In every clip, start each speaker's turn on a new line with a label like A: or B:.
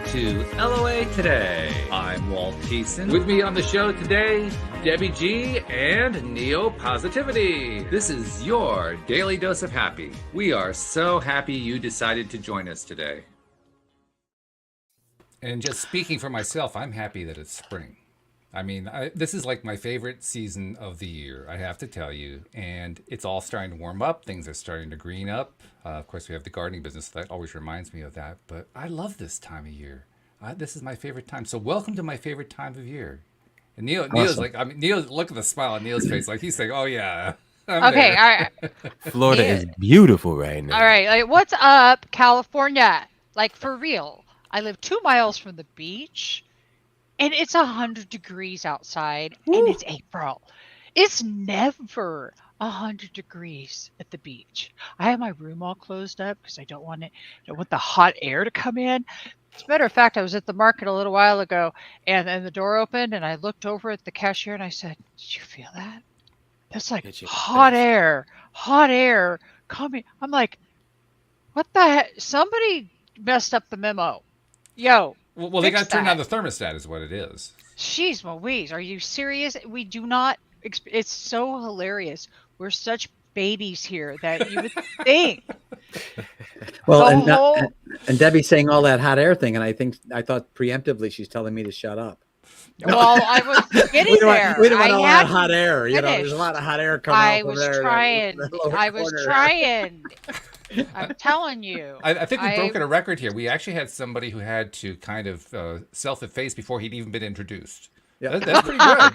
A: to LOA Today. I'm Walt Thiessen. With me on the show today, Debbie G and Neo Positivity. This is your daily dose of happy. We are so happy you decided to join us today.
B: And just speaking for myself, I'm happy that it's spring. I mean, this is like my favorite season of the year, I have to tell you. And it's all starting to warm up. Things are starting to green up. Of course, we have the gardening business. That always reminds me of that. But I love this time of year. This is my favorite time. So welcome to my favorite time of year. And Neil's like, Neil, look at the smile on Neil's face. Like he's saying, oh, yeah.
C: Okay, all right.
D: Florida is beautiful right now.
C: All right, like, what's up, California? Like, for real. I live 2 miles from the beach. And it's 100 degrees outside, and it's April. It's never 100 degrees at the beach. I have my room all closed up because I don't want the hot air to come in. As a matter of fact, I was at the market a little while ago, and then the door opened, and I looked over at the cashier, and I said, "Did you feel that? That's like hot air coming." I'm like, "What the heck? Somebody messed up the memo." Yo.
B: Well, they got to turn down the thermostat is what it is.
C: Jeez Louise, are you serious? We do not, it's so hilarious. We're such babies here that you would think.
E: Well, and Debbie's saying all that hot air thing, and I thought preemptively she's telling me to shut up.
C: Well, I was getting there.
E: We don't want a lot of hot air. You know, there's a lot of hot air coming
C: I was trying. I'm telling you.
B: I think we've broken a record here. We actually had somebody who had to kind of self-efface before he'd even been introduced. Yeah. That's pretty good.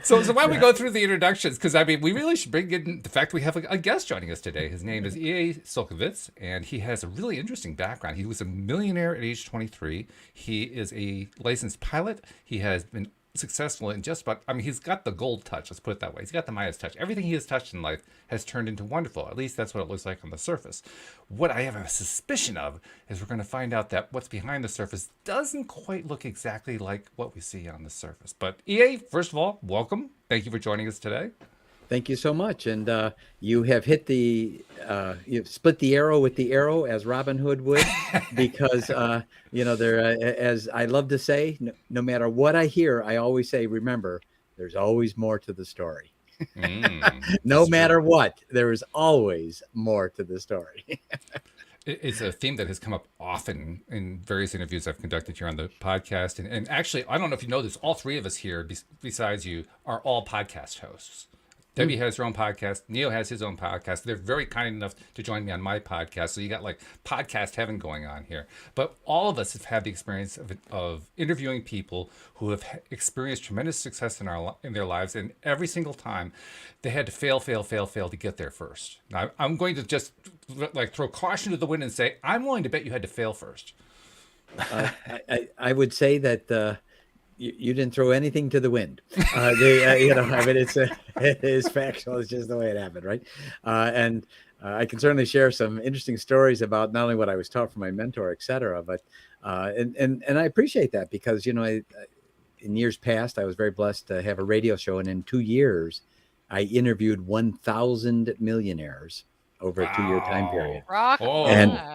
B: So why don't we go through the introductions? Because, I mean, we really should bring in the fact we have a guest joining us today. His name is Csolkovits, and he has a really interesting background. He was a millionaire at age 23. He is a licensed pilot. He has been successful in just about, I mean, he's got the gold touch, let's put it that way. He's got the Midas touch. Everything he has touched in life has turned into wonderful. At least that's what it looks like on the surface. What I have a suspicion of is we're going to find out that what's behind the surface doesn't quite look exactly like what we see on the surface. But EA, first of all, welcome. Thank you for joining us today.
E: Thank you so much. And you have hit you've split the arrow with the arrow, as Robin Hood would, because, as I love to say, no matter what I hear, I always say, remember, there's always more to the story. No matter what, there is always more to the story.
B: It's a theme that has come up often in various interviews I've conducted here on the podcast. And actually, I don't know if you know this, all three of us here, besides you, are all podcast hosts. Debbie has her own podcast. Neil has his own podcast. They're very kind enough to join me on my podcast. So you got like podcast heaven going on here. But all of us have had the experience of interviewing people who have experienced tremendous success in their lives. And every single time they had to fail to get there first. Now, I'm going to just like throw caution to the wind and say, I'm willing to bet you had to fail first.
E: I would say that you didn't throw anything to the wind. I mean, it is factual. It's just the way it happened, right? And I can certainly share some interesting stories about not only what I was taught from my mentor, et cetera, but and I appreciate that because, in years past, I was very blessed to have a radio show. And in 2 years, I interviewed 1,000 millionaires over a 2-year time period.
C: Rock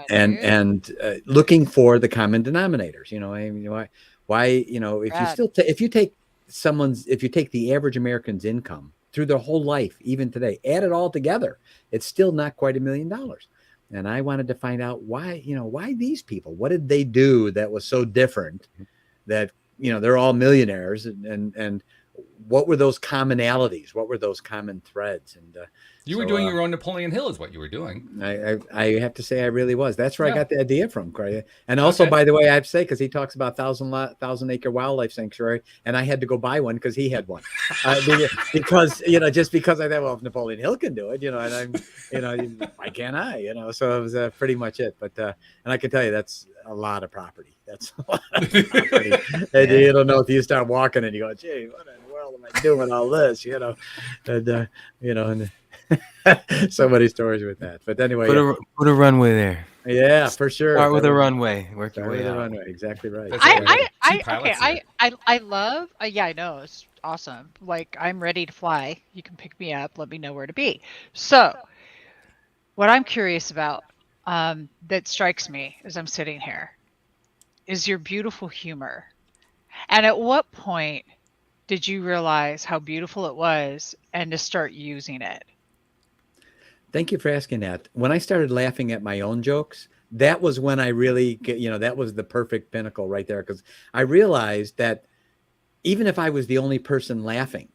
E: and looking for the common denominators, why, if you take the average American's income through their whole life, even today, add it all together, it's still not quite $1 million. And I wanted to find out why these people, what did they do that was so different that, they're all millionaires and what were those commonalities? What were those common threads? And
B: you were doing your own Napoleon Hill is what you were doing.
E: I have to say I really was. That's where I got the idea from. And also, by the way, I have to say, because he talks about 1,000-acre wildlife sanctuary, and I had to go buy one because he had one. Because just because I thought, well, if Napoleon Hill can do it, and why can't I? So it was pretty much it. But and I can tell you that's a lot of property. That's a lot of property. And you don't know if you start walking and you go, gee, what in the world am I doing all this? And so many stories with that. But anyway,
D: put a runway there.
E: Yeah, for sure.
D: Start with a runway. Work your way out.
E: Runway. Exactly right.
C: I love. Yeah, I know it's awesome. Like I'm ready to fly. You can pick me up. Let me know where to be. So, what I'm curious about, that strikes me as I'm sitting here is your beautiful humor. And at what point did you realize how beautiful it was and to start using it?
E: Thank you for asking that. When I started laughing at my own jokes, that was when I really, that was the perfect pinnacle right there. Because I realized that even if I was the only person laughing,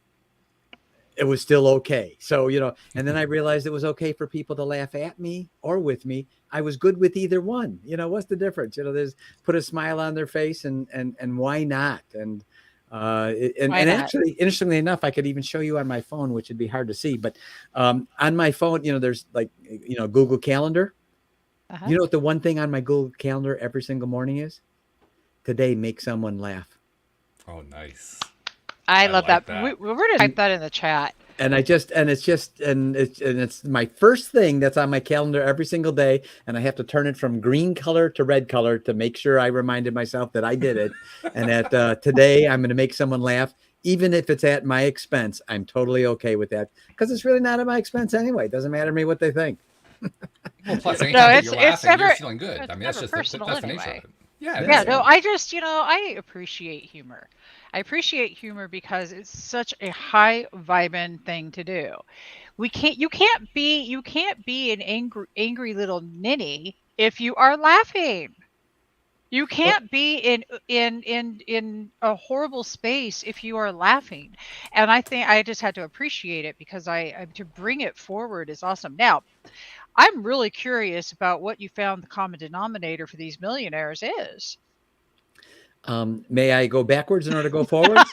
E: it was still okay. So, and then I realized it was okay for people to laugh at me or with me. I was good with either one. What's the difference? There's put a smile on their face and why not? And
C: Why not?
E: actually, interestingly enough, I could even show you on my phone, which would be hard to see. But on my phone, there's like, Google Calendar.
C: Uh-huh.
E: You know what the one thing on my Google Calendar every single morning is? Today, make someone laugh.
B: Oh, nice.
C: I love
B: like
C: that.
B: that.
C: We're gonna type that in the chat.
E: And it's my first thing that's on my calendar every single day. And I have to turn it from green color to red color to make sure I reminded myself that I did it. And that today I'm going to make someone laugh, even if it's at my expense. I'm totally okay with that because it's really not at my expense anyway. It doesn't matter to me what they think.
B: Well, plus, anytime that you're laughing,
C: never,
B: you're feeling good.
C: it's
B: I mean, that's
C: never
B: just
C: personal
B: that's the nature
C: anyway.
B: of it. Yeah,
C: Yeah,
B: is.
C: no, I just, I appreciate humor. I appreciate humor because it's such a high vibing thing to do. You can't be an angry little ninny if you are laughing. You can't be in a horrible space if you are laughing. And I think I just had to appreciate it because to bring it forward is awesome. Now, I'm really curious about what you found the common denominator for these millionaires is.
E: May I go backwards in order to go forwards?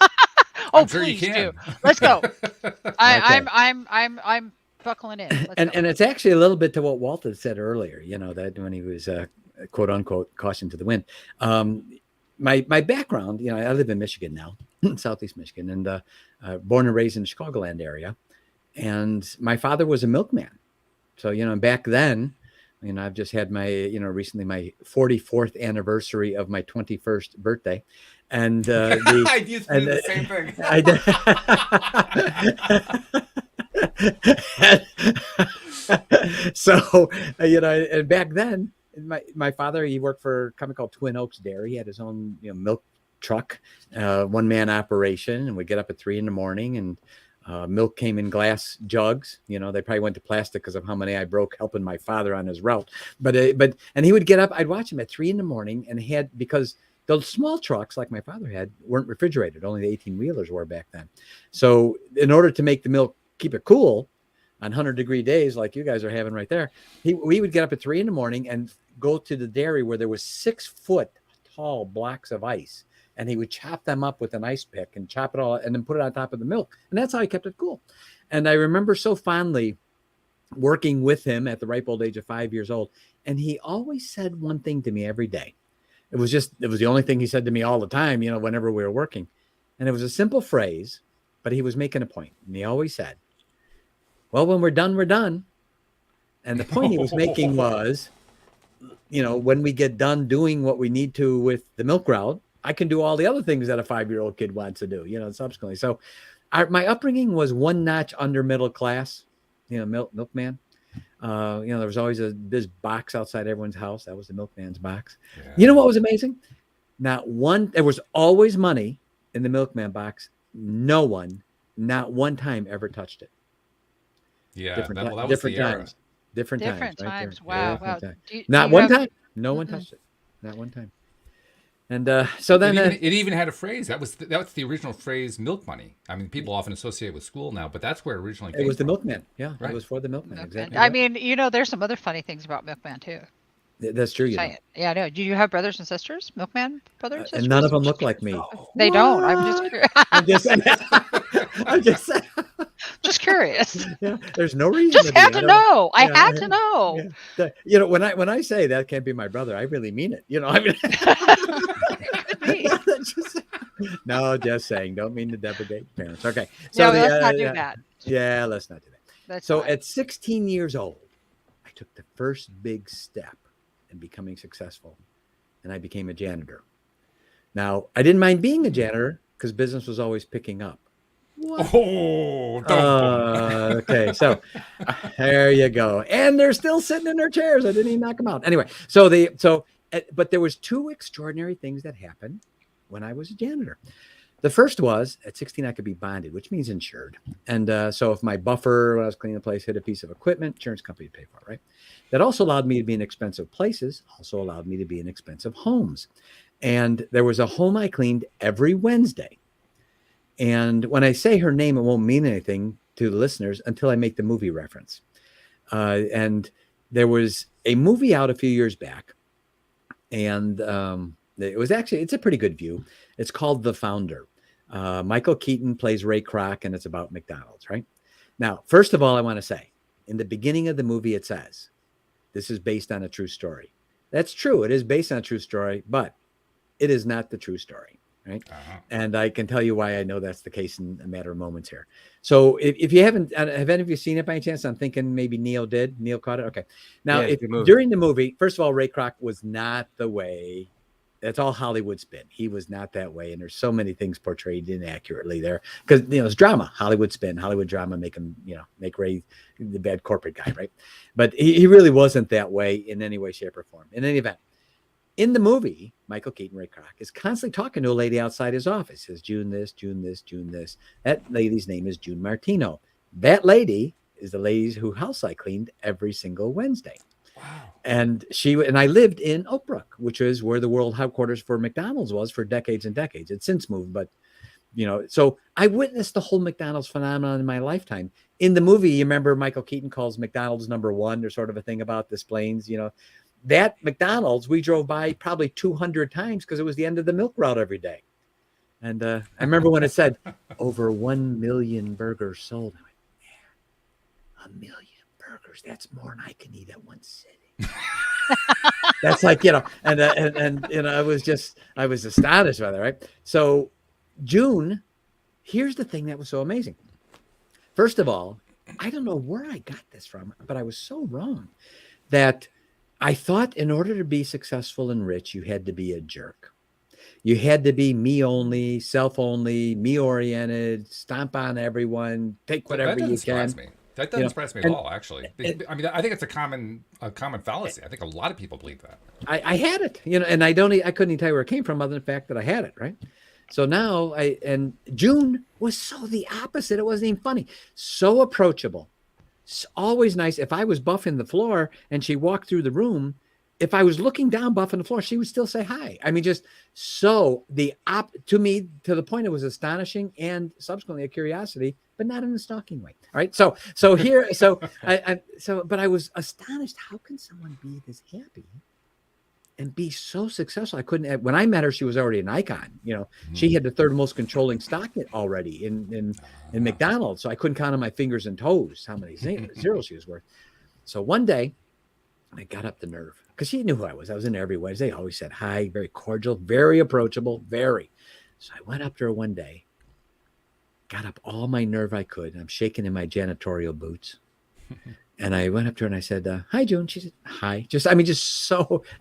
C: Oh,
B: sure you
C: please do.
B: can.
C: Let's go.
E: Okay.
C: I'm buckling in. Let's go.
E: And it's actually a little bit to what Walter said earlier, that when he was quote unquote caution to the wind. My background, I live in Michigan now, Southeast Michigan, and born and raised in the Chicagoland area. And my father was a milkman. So, back then, I've just had my, recently my 44th anniversary of my 21st birthday. And
B: I used to do the same thing.
E: So, and back then, my father, he worked for a company called Twin Oaks Dairy. He had his own milk truck, one-man operation, and we'd get up at 3 a.m. and milk came in glass jugs. They probably went to plastic because of how many I broke helping my father on his route. But and he would get up. I'd watch him at 3 a.m. and because those small trucks like my father had weren't refrigerated. Only the 18-wheelers were back then. So in order to make the milk, keep it cool on 100-degree days like you guys are having right there, we would get up at 3 a.m. and go to the dairy where there was 6-foot tall blocks of ice. And he would chop them up with an ice pick and chop it all and then put it on top of the milk. And that's how he kept it cool. And I remember so fondly working with him at the ripe old age of 5 years old. And he always said one thing to me every day. It was the only thing he said to me all the time, whenever we were working. And it was a simple phrase, but he was making a point. And he always said, well, when we're done, we're done. And the point he was making was, when we get done doing what we need to with the milk route, I can do all the other things that a 5-year-old kid wants to do, subsequently. So my upbringing was one notch under middle class, milkman. There was always this box outside everyone's house. That was the milkman's box. Yeah. You know what was amazing? There was always money in the milkman box. No one, not one time ever touched it.
B: Yeah,
E: different
B: was the era.
E: times. Different times.
C: Right
E: times.
C: Wow.
E: Different
C: Wow.
E: Times. Not one time. No one touched it. Not one time. And so then
B: it even had a phrase that was the original phrase, milk money. I mean, people often associate it with school now, but that's where it originally came
E: from. It was the
B: from.
E: milkman. Yeah,
B: right.
E: It was for the milkman. Exactly.
C: I mean, there's some other funny things about milkman too.
E: That's true.
C: Yeah, I know. Do you have brothers and sisters? Milkman brothers and sisters?
E: And none of them look like me.
C: They don't. I'm just curious.
E: I'm just
C: just curious.
E: Yeah, there's no reason.
C: Just had to know. I had to know.
E: Yeah. When I say that can't be my brother, I really mean it. I mean,
C: it could be.
E: No, just saying. Don't mean to deprecate parents. Okay. So
C: let's not do that.
E: Yeah, let's not do that.
C: That's
E: so
C: fine.
E: At 16 years old, I took the first big step in becoming successful, and I became a janitor. Now, I didn't mind being a janitor because business was always picking up. What?
B: Oh, don't.
E: Okay, so there you go. And they're still sitting in their chairs. I didn't even knock them out. Anyway, but there was two extraordinary things that happened when I was a janitor. The first was at 16, I could be bonded, which means insured. And so if my buffer, when I was cleaning the place, hit a piece of equipment, insurance company would pay for it, right? That also allowed me to be in expensive places, also allowed me to be in expensive homes. And there was a home I cleaned every Wednesday. And when I say her name, it won't mean anything to the listeners until I make the movie reference. And there was a movie out a few years back. And it's a pretty good view. It's called The Founder. Michael Keaton plays Ray Kroc, and it's about McDonald's, right? Now, first of all, I want to say, in the beginning of the movie, it says, this is based on a true story. That's true. It is based on a true story, but it is not the true story, right? Uh-huh. And I can tell you why I know that's the case in a matter of moments here. So if you haven't, have any of you seen it by any chance? I'm thinking maybe Neil did. Neil caught it. Okay. Now, during the movie, first of all, Ray Kroc was not the way. That's all Hollywood spin. He was not that way. And there's so many things portrayed inaccurately there because, it's drama, Hollywood spin, Hollywood drama, make Ray the bad corporate guy, right? But he really wasn't that way in any way, shape, or form. In any event, in the movie, Michael Keaton, Ray Kroc, is constantly talking to a lady outside his office. Says, June this, June this, June this. That lady's name is June Martino. That lady is the lady whose house I cleaned every single Wednesday. Wow. And I lived in Oak Brook, which is where the world headquarters for McDonald's was for decades and decades. It's since moved, but so I witnessed the whole McDonald's phenomenon in my lifetime. In the movie, you remember Michael Keaton calls McDonald's number one. There's sort of a thing about displays, that McDonald's we drove by probably 200 times because it was the end of the milk route every day. And I remember when it said over 1 million burgers sold. I went, 1 million burgers. That's more than I can eat at one city. That's like, and I was astonished by that, right? So June, here's the thing that was so amazing. First of all, I don't know where I got this from, but I was so wrong that I thought in order to be successful and rich, you had to be a jerk. You had to be me only, self only, me oriented, stomp on everyone, take whatever you can.
B: That doesn't surprise me at all, actually. I mean, I think it's a common fallacy. I think a lot of people believe that.
E: I had it, and I couldn't even tell you where it came from other than the fact that I had it, right? So now June was so the opposite. It wasn't even funny. So approachable. It's always nice. If I was buffing the floor and she walked through the room, if I was looking down buffing the floor, she would still say hi. I mean, just so to me, to the point it was astonishing and subsequently a curiosity, but not in a stalking way. All right. So but I was astonished. How can someone be this happy and be so successful? I couldn't, when I met her, she was already an icon. She had the third most controlling stock already in McDonald's. So I couldn't count on my fingers and toes how many zeros she was worth. So one day I got up the nerve because she knew who I was. I was in there every Wednesday. I always said hi, very cordial, very approachable, very. So I went up to her one day, got up all my nerve I could. I'm shaking in my janitorial boots. And I went up to her and I said, hi, June. She said, hi.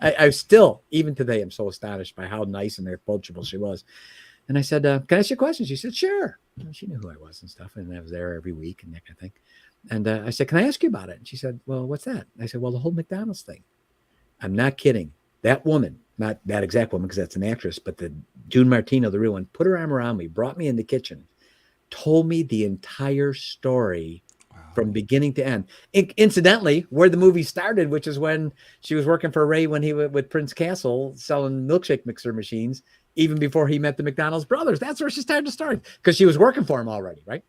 E: I still, even today, I'm so astonished by how nice and approachable she was. And I said, can I ask you a question? She said, sure. And she knew who I was and stuff. And I was there every week and that kind of thing. And I said, can I ask you about it? And she said, well, what's that? And I said, well, the whole McDonald's thing. I'm not kidding. That woman, not that exact woman, because that's an actress, but the June Martino, the real one, put her arm around me, brought me in the kitchen, told me the entire story from beginning to end. Incidentally, where the movie started, which is when she was working for Ray when he was with Prince Castle selling milkshake mixer machines, even before he met the McDonald's brothers. That's where she started the story because she was working for him already, right?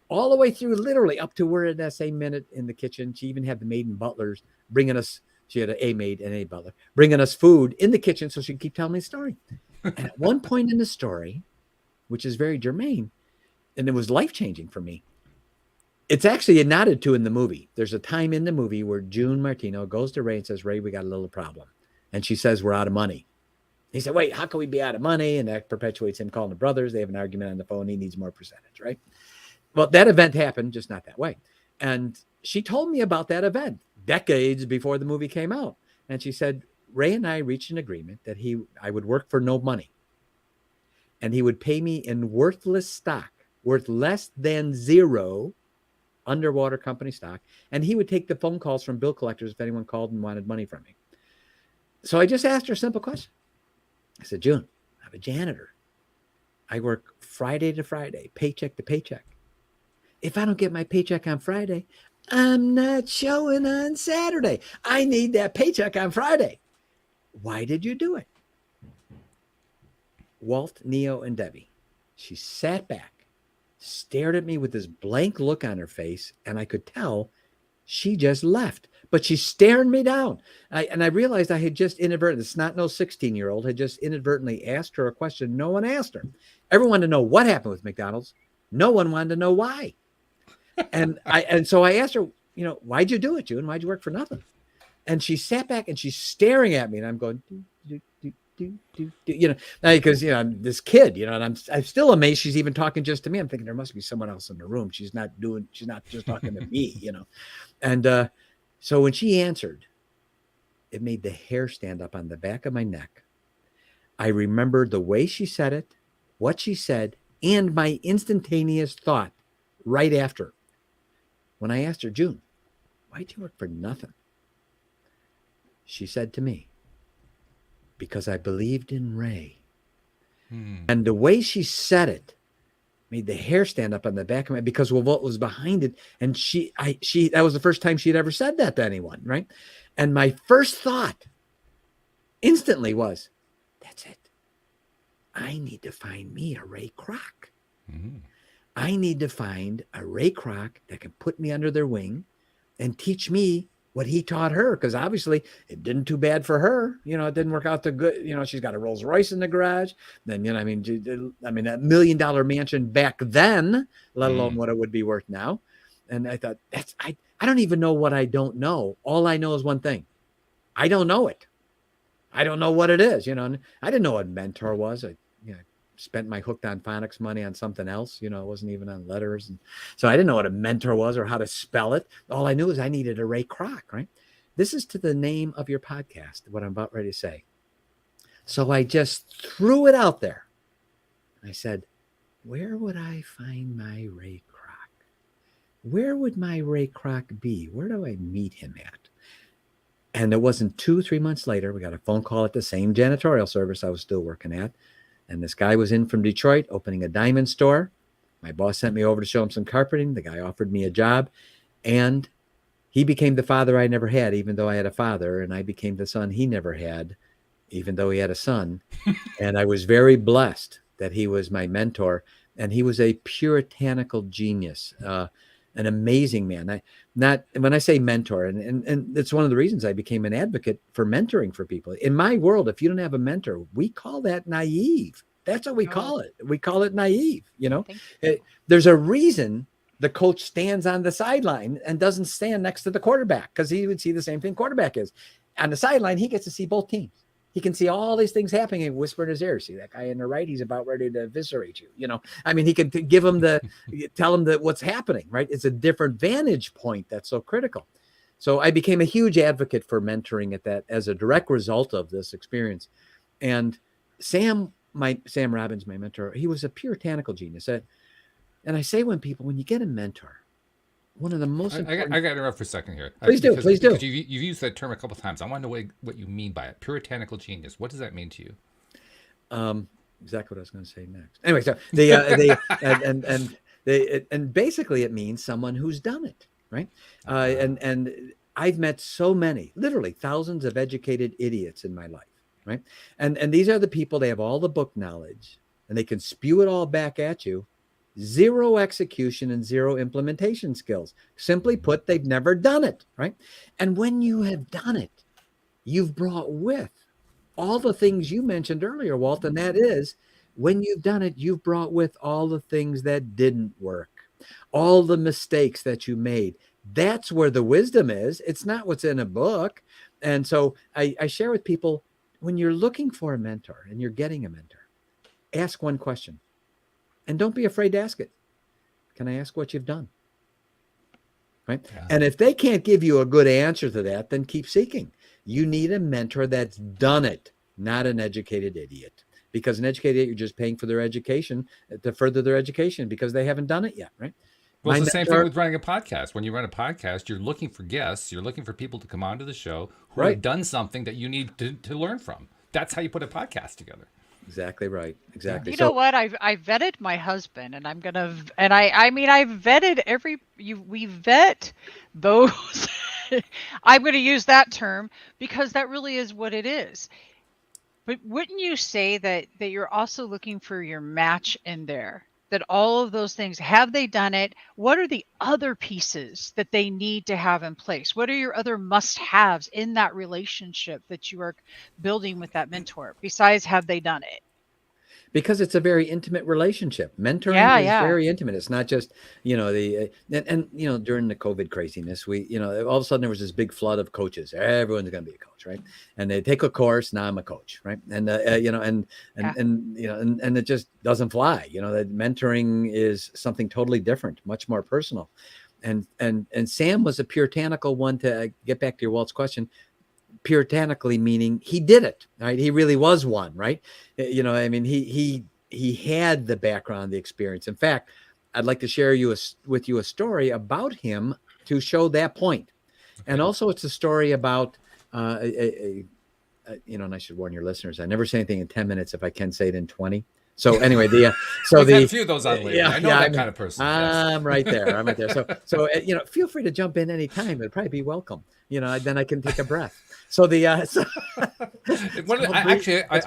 E: All the way through, literally up to where in that same minute in the kitchen, she even had the maid and butlers bringing us. She had a maid and a butler bringing us food in the kitchen so she could keep telling me the story. And at one point in the story, which is very germane, and it was life-changing for me, it's actually nodded to in the movie. There's a time in the movie where June Martino goes to Ray and says, Ray, we got a little problem. And she says, we're out of money. He said, wait, how can we be out of money? And that perpetuates him calling the brothers. They have an argument on the phone. He needs more percentage, right? Well, that event happened, just not that way. And she told me about that event decades before the movie came out. And she said, Ray and I reached an agreement that I would work for no money. And he would pay me in worthless stock, worth less than zero, underwater company stock. And he would take the phone calls from bill collectors if anyone called and wanted money from me. So I just asked her a simple question. I said, June, I'm a janitor. I work Friday to Friday, paycheck to paycheck. If I don't get my paycheck on Friday, I'm not showing on Saturday. I need that paycheck on Friday. Why did you do it? Walt, Neo, and Debbie. She sat back, stared at me with this blank look on her face, and I could tell she just left. But she's staring me down. And I realized I had just inadvertently, this snot-nosed 16-year-old had just inadvertently asked her a question no one asked her. Everyone wanted to know what happened with McDonald's. No one wanted to know why. And so I asked her, why'd you do it, June? Why'd you work for nothing? And she sat back and she's staring at me, and I'm going, because this kid, and I'm still amazed she's even talking just to me. I'm thinking there must be someone else in the room. She's not just talking to me, And so when she answered, it made the hair stand up on the back of my neck. I remembered the way she said it, what she said, and my instantaneous thought right after. When I asked her, June, why'd you work for nothing? She said to me, because I believed in Ray. And the way she said it made the hair stand up on the back of my, because of what was behind it. And that was the first time she'd ever said that to anyone, right? And my first thought instantly was, that's it. I need to find me a Ray Kroc. I need to find a Ray Kroc that can put me under their wing and teach me what he taught her, because obviously it didn't too bad for her. It didn't work out the good. She's got a Rolls Royce in the garage. Then, that $1 million mansion back then, let alone what it would be worth now. And I thought, I don't even know what I don't know. All I know is one thing. I don't know it. I don't know what it is. And I didn't know what mentor was. I spent my hooked on phonics money on something else. It wasn't even on letters. And so I didn't know what a mentor was or how to spell it. All I knew is I needed a Ray Kroc, right? This is to the name of your podcast, what I'm about ready to say. So I just threw it out there. I said, where would I find my Ray Kroc? Where would my Ray Kroc be? Where do I meet him at? And it wasn't 2-3 months later, we got a phone call at the same janitorial service I was still working at. And this guy was in from Detroit opening a diamond store. My boss sent me over to show him some carpeting. The guy offered me a job, and he became the father I never had, even though I had a father. And I became the son he never had, even though he had a son. And I was very blessed that he was my mentor. And he was a puritanical genius, an amazing man. When I say mentor, and it's one of the reasons I became an advocate for mentoring for people. In my world, if you don't have a mentor, we call that naive. That's what we call it. We call it naive. There's a reason the coach stands on the sideline and doesn't stand next to the quarterback, because he would see the same thing quarterback is. On the sideline, he gets to see both teams. He can see all these things happening and whisper in his ear. See that guy in the right? He's about ready to eviscerate you. He can give him tell him that what's happening, right? It's a different vantage point that's so critical. So I became a huge advocate for mentoring at that as a direct result of this experience. And Sam Robbins, my mentor, he was a puritanical genius. And I say when you get a mentor, one of the most important...
B: I got to interrupt for a second here.
E: Please do.
B: Because you've used that term a couple of times. I want to know what you mean by it. Puritanical genius. What does that mean to you?
E: Exactly what I was going to say next. Anyway, so and basically it means someone who's done it, right? And I've met so many, literally thousands of educated idiots in my life, right? And these are the people, they have all the book knowledge and they can spew it all back at you. Zero execution and zero implementation skills. Simply put, they've never done it, right? And when you have done it, you've brought with all the things you mentioned earlier, Walt, and that is, when you've done it, you've brought with all the things that didn't work, all the mistakes that you made. That's where the wisdom is. It's not what's in a book. And so I share with people, when you're looking for a mentor and you're getting a mentor, ask one question. And don't be afraid to ask it. Can I ask what you've done? Right? Yeah. And if they can't give you a good answer to that, then keep seeking. You need a mentor that's done it, not an educated idiot. because an educated, you're just paying for their education to further their education because they haven't done it yet, right?
B: Well, it's the same thing with running a podcast. When you run a podcast, you're looking for guests. You're looking for people to come onto the show who have done something that you need to learn from. That's how you put a podcast together.
E: Exactly right. Exactly.
C: You know what? I vetted my husband, and I'm gonna, and I mean, I vetted we vet those. I'm going to use that term because that really is what it is. But wouldn't you say that you're also looking for your match in there? That all of those things, have they done it? What are the other pieces that they need to have in place? What are your other must-haves in that relationship that you are building with that mentor, besides have they done it?
E: Because it's a very intimate relationship. Mentoring is very intimate. It's not just, and during the COVID craziness, we, all of a sudden there was this big flood of coaches. Everyone's going to be a coach, right? And they take a course. Now I'm a coach, right? And and it just doesn't fly. That mentoring is something totally different, much more personal. And Sam was a puritanical one. To get back to your Walt's question, puritanically meaning he did it, right? He really was one, right? He had the background, the experience. In fact, I'd like to share with you a story about him to show that point. Okay. And also it's a story about, and I should warn your listeners, I never say anything in 10 minutes if I can say it in 20. So anyway,
B: We've had a few of those on lately. I know that kind of person.
E: I'm right there. I'm right there. So feel free to jump in anytime. It'd probably be welcome. Then I can take a breath. So I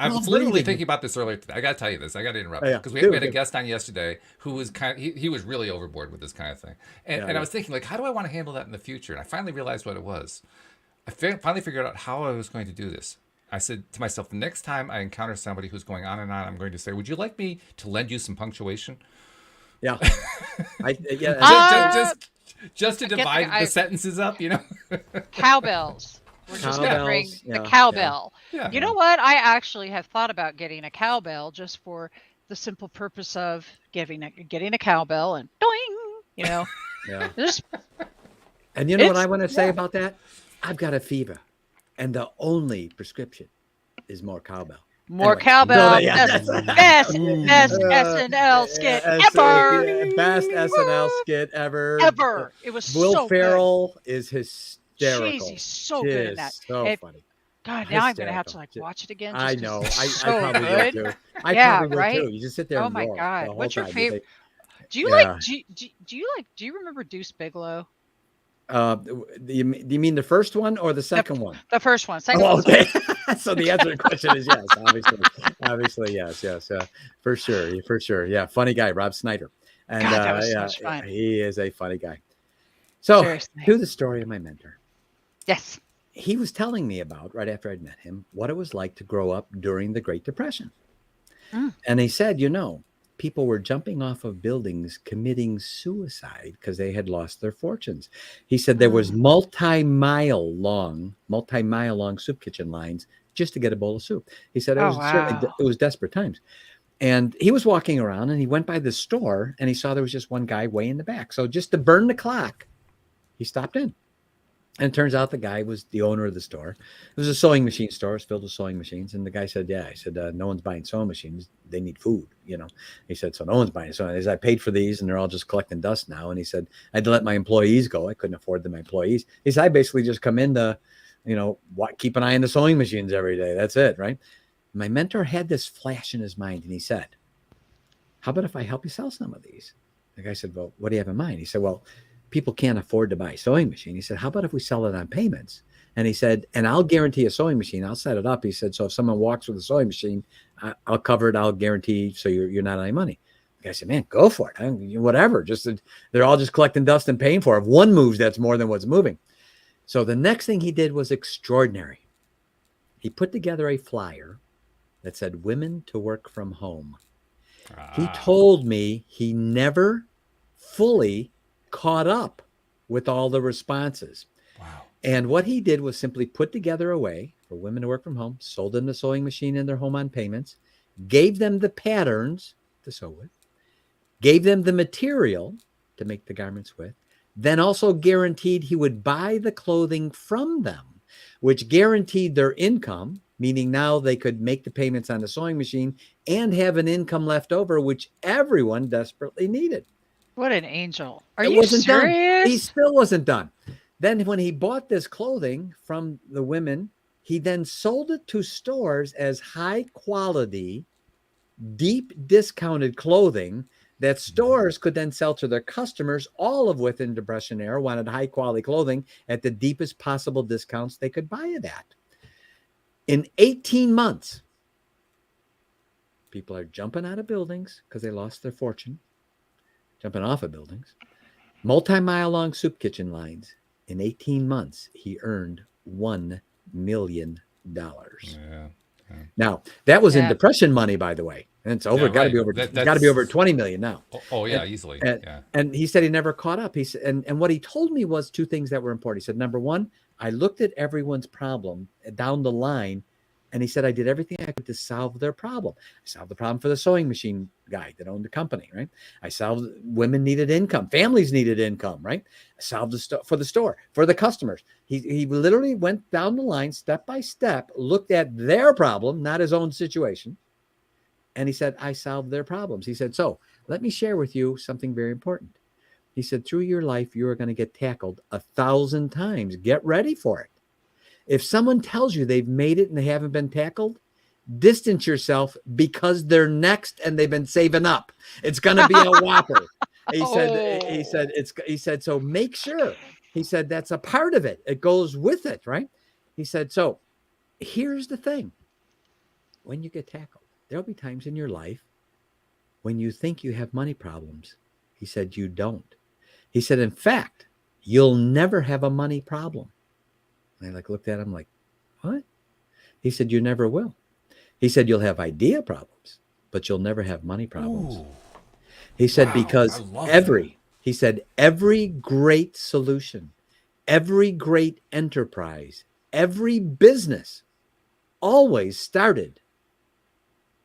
B: was literally thinking about this earlier today. I got to tell you this. I got to interrupt because we had a guest on yesterday who was he was really overboard with this kind of thing. And I was thinking, like, how do I want to handle that in the future? And I finally realized what it was. I finally figured out how I was going to do this. I said to myself, the next time I encounter somebody who's going on and on, I'm going to say, would you like me to lend you some punctuation?
E: Yeah.
B: Just to divide the sentences up,
C: Cowbells. We're just going to bring the cowbell. Yeah. You know what? I actually have thought about getting a cowbell just for the simple purpose of getting a cowbell and doing,
E: Yeah. And what I want to say about that? I've got a fever. And the only prescription is more cowbell.
C: More cowbell. Best SNL skit ever.
E: Best SNL skit ever.
C: Ever. It was
E: Will
C: so
E: Ferrell
C: good.
E: is hysterical.
C: Jeez, he's so good in that.
E: So funny.
C: God, now I'm going to have to watch it again.
E: I know. I probably
C: good.
E: would too. I probably would too. You just sit there.
C: Oh
E: and
C: my
E: roll
C: God. What's your favorite? Do you remember Deuce Bigelow?
E: Do you mean the first one or the second one?
C: The first one.
E: Okay. So the answer to the question is yes. Obviously, yes. For sure. Yeah, funny guy, Rob Snyder, and
C: God, that was so much fun.
E: He is a funny guy. So, to the story of my mentor.
C: Yes.
E: He was telling me about, right after I'd met him, what it was like to grow up during the Great Depression, and he said, people were jumping off of buildings committing suicide because they had lost their fortunes. He said there was multi-mile long soup kitchen lines just to get a bowl of soup. He said it was desperate times. And he was walking around and he went by the store and he saw there was just one guy way in the back. So just to burn the clock, he stopped in. And it turns out the guy was the owner of the store. It was a sewing machine store. It was filled with sewing machines. And the guy said, I said, no one's buying sewing machines. They need food, He said, so no one's buying sewing. He said, I paid for these and they're all just collecting dust now. And he said, I had to let my employees go. I couldn't afford my employees. He said, I basically just come in to, keep an eye on the sewing machines every day. That's it, right? My mentor had this flash in his mind and he said, how about if I help you sell some of these? The guy said, well, what do you have in mind? He said, well, people can't afford to buy a sewing machine. He said, how about if we sell it on payments? And he said, and I'll guarantee a sewing machine. I'll set it up. He said, so if someone walks with a sewing machine, I'll cover it. I'll guarantee. So you're not on any money. The guy said, man, go for it. Whatever. They're all just collecting dust and paying for it. If one moves, that's more than what's moving. So the next thing he did was extraordinary. He put together a flyer that said women to work from home. He told me he never fully caught up with all the responses.
B: Wow.
E: And what he did was simply put together a way for women to work from home, sold them the sewing machine in their home on payments, gave them the patterns to sew with, gave them the material to make the garments with, then also guaranteed he would buy the clothing from them, which guaranteed their income meaning now they could make the payments on the sewing machine and have an income left over, which everyone desperately needed.
C: What an angel. Are
E: It
C: you
E: wasn't done. He
C: serious?
E: still wasn't done. Then when he bought this clothing from the women, he then sold it to stores as high quality, deep discounted clothing that stores could then sell to their customers, all of within Depression era wanted high quality clothing at the deepest possible discounts they could buy it at. In 18 months, people are jumping out of buildings because they lost their fortune, jumping off of buildings, multi-mile long soup kitchen lines. In 18 months, he earned $1 million.
B: Yeah.
E: Now, that was in
C: Yeah.
E: Depression money, by the way. And it's over.
B: Yeah,
E: Got to
B: right.
E: be over.
B: That-
E: Got to be over
B: that's-
E: 20 million now.
B: Oh yeah, easily.
E: And,
B: Yeah.
E: and he said he never caught up. He said, and what he told me was two things that were important. He said, number one, I looked at everyone's problem down the line, and he said I did everything I could to solve their problem. I solved the problem for the sewing machine guy that owned the company, right? I solved women needed income, families needed income, right? I solved for the store, for the customers. He literally went down the line step by step, looked at their problem, not his own situation. And he said, I solved their problems. He said, so let me share with you something very important. He said, through your life, you are going to get tackled 1,000 times. Get ready for it. If someone tells you they've made it and they haven't been tackled, distance yourself because they're next and they've been saving up. It's going to be a whopper. He said, so make sure. He said, that's a part of it. It goes with it, right? He said, so here's the thing. When you get tackled, there'll be times in your life when you think you have money problems. He said, you don't. He said, in fact, you'll never have a money problem. And I looked at him like, what? He said, you never will. He said, you'll have idea problems, but you'll never have money problems.
B: Ooh.
E: He said,
B: Wow,
E: because
B: I love
E: every great solution, every great enterprise, every business always started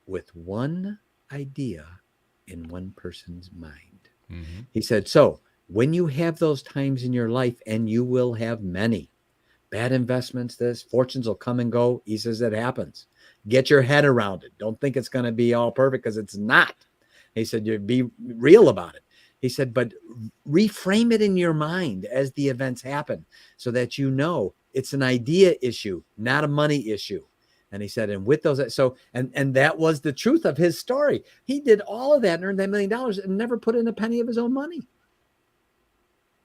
E: with one idea in one person's mind.
B: Mm-hmm.
E: He said, so when you have those times in your life, and you will have many, bad investments, fortunes will come and go. He says it happens. Get your head around it. Don't think it's going to be all perfect, because it's not. He said, you be real about it. He said, but reframe it in your mind as the events happen so that you know it's an idea issue, not a money issue. And he said, and with those, and that was the truth of his story. He did all of that and earned that $1 million and never put in a penny of his own money.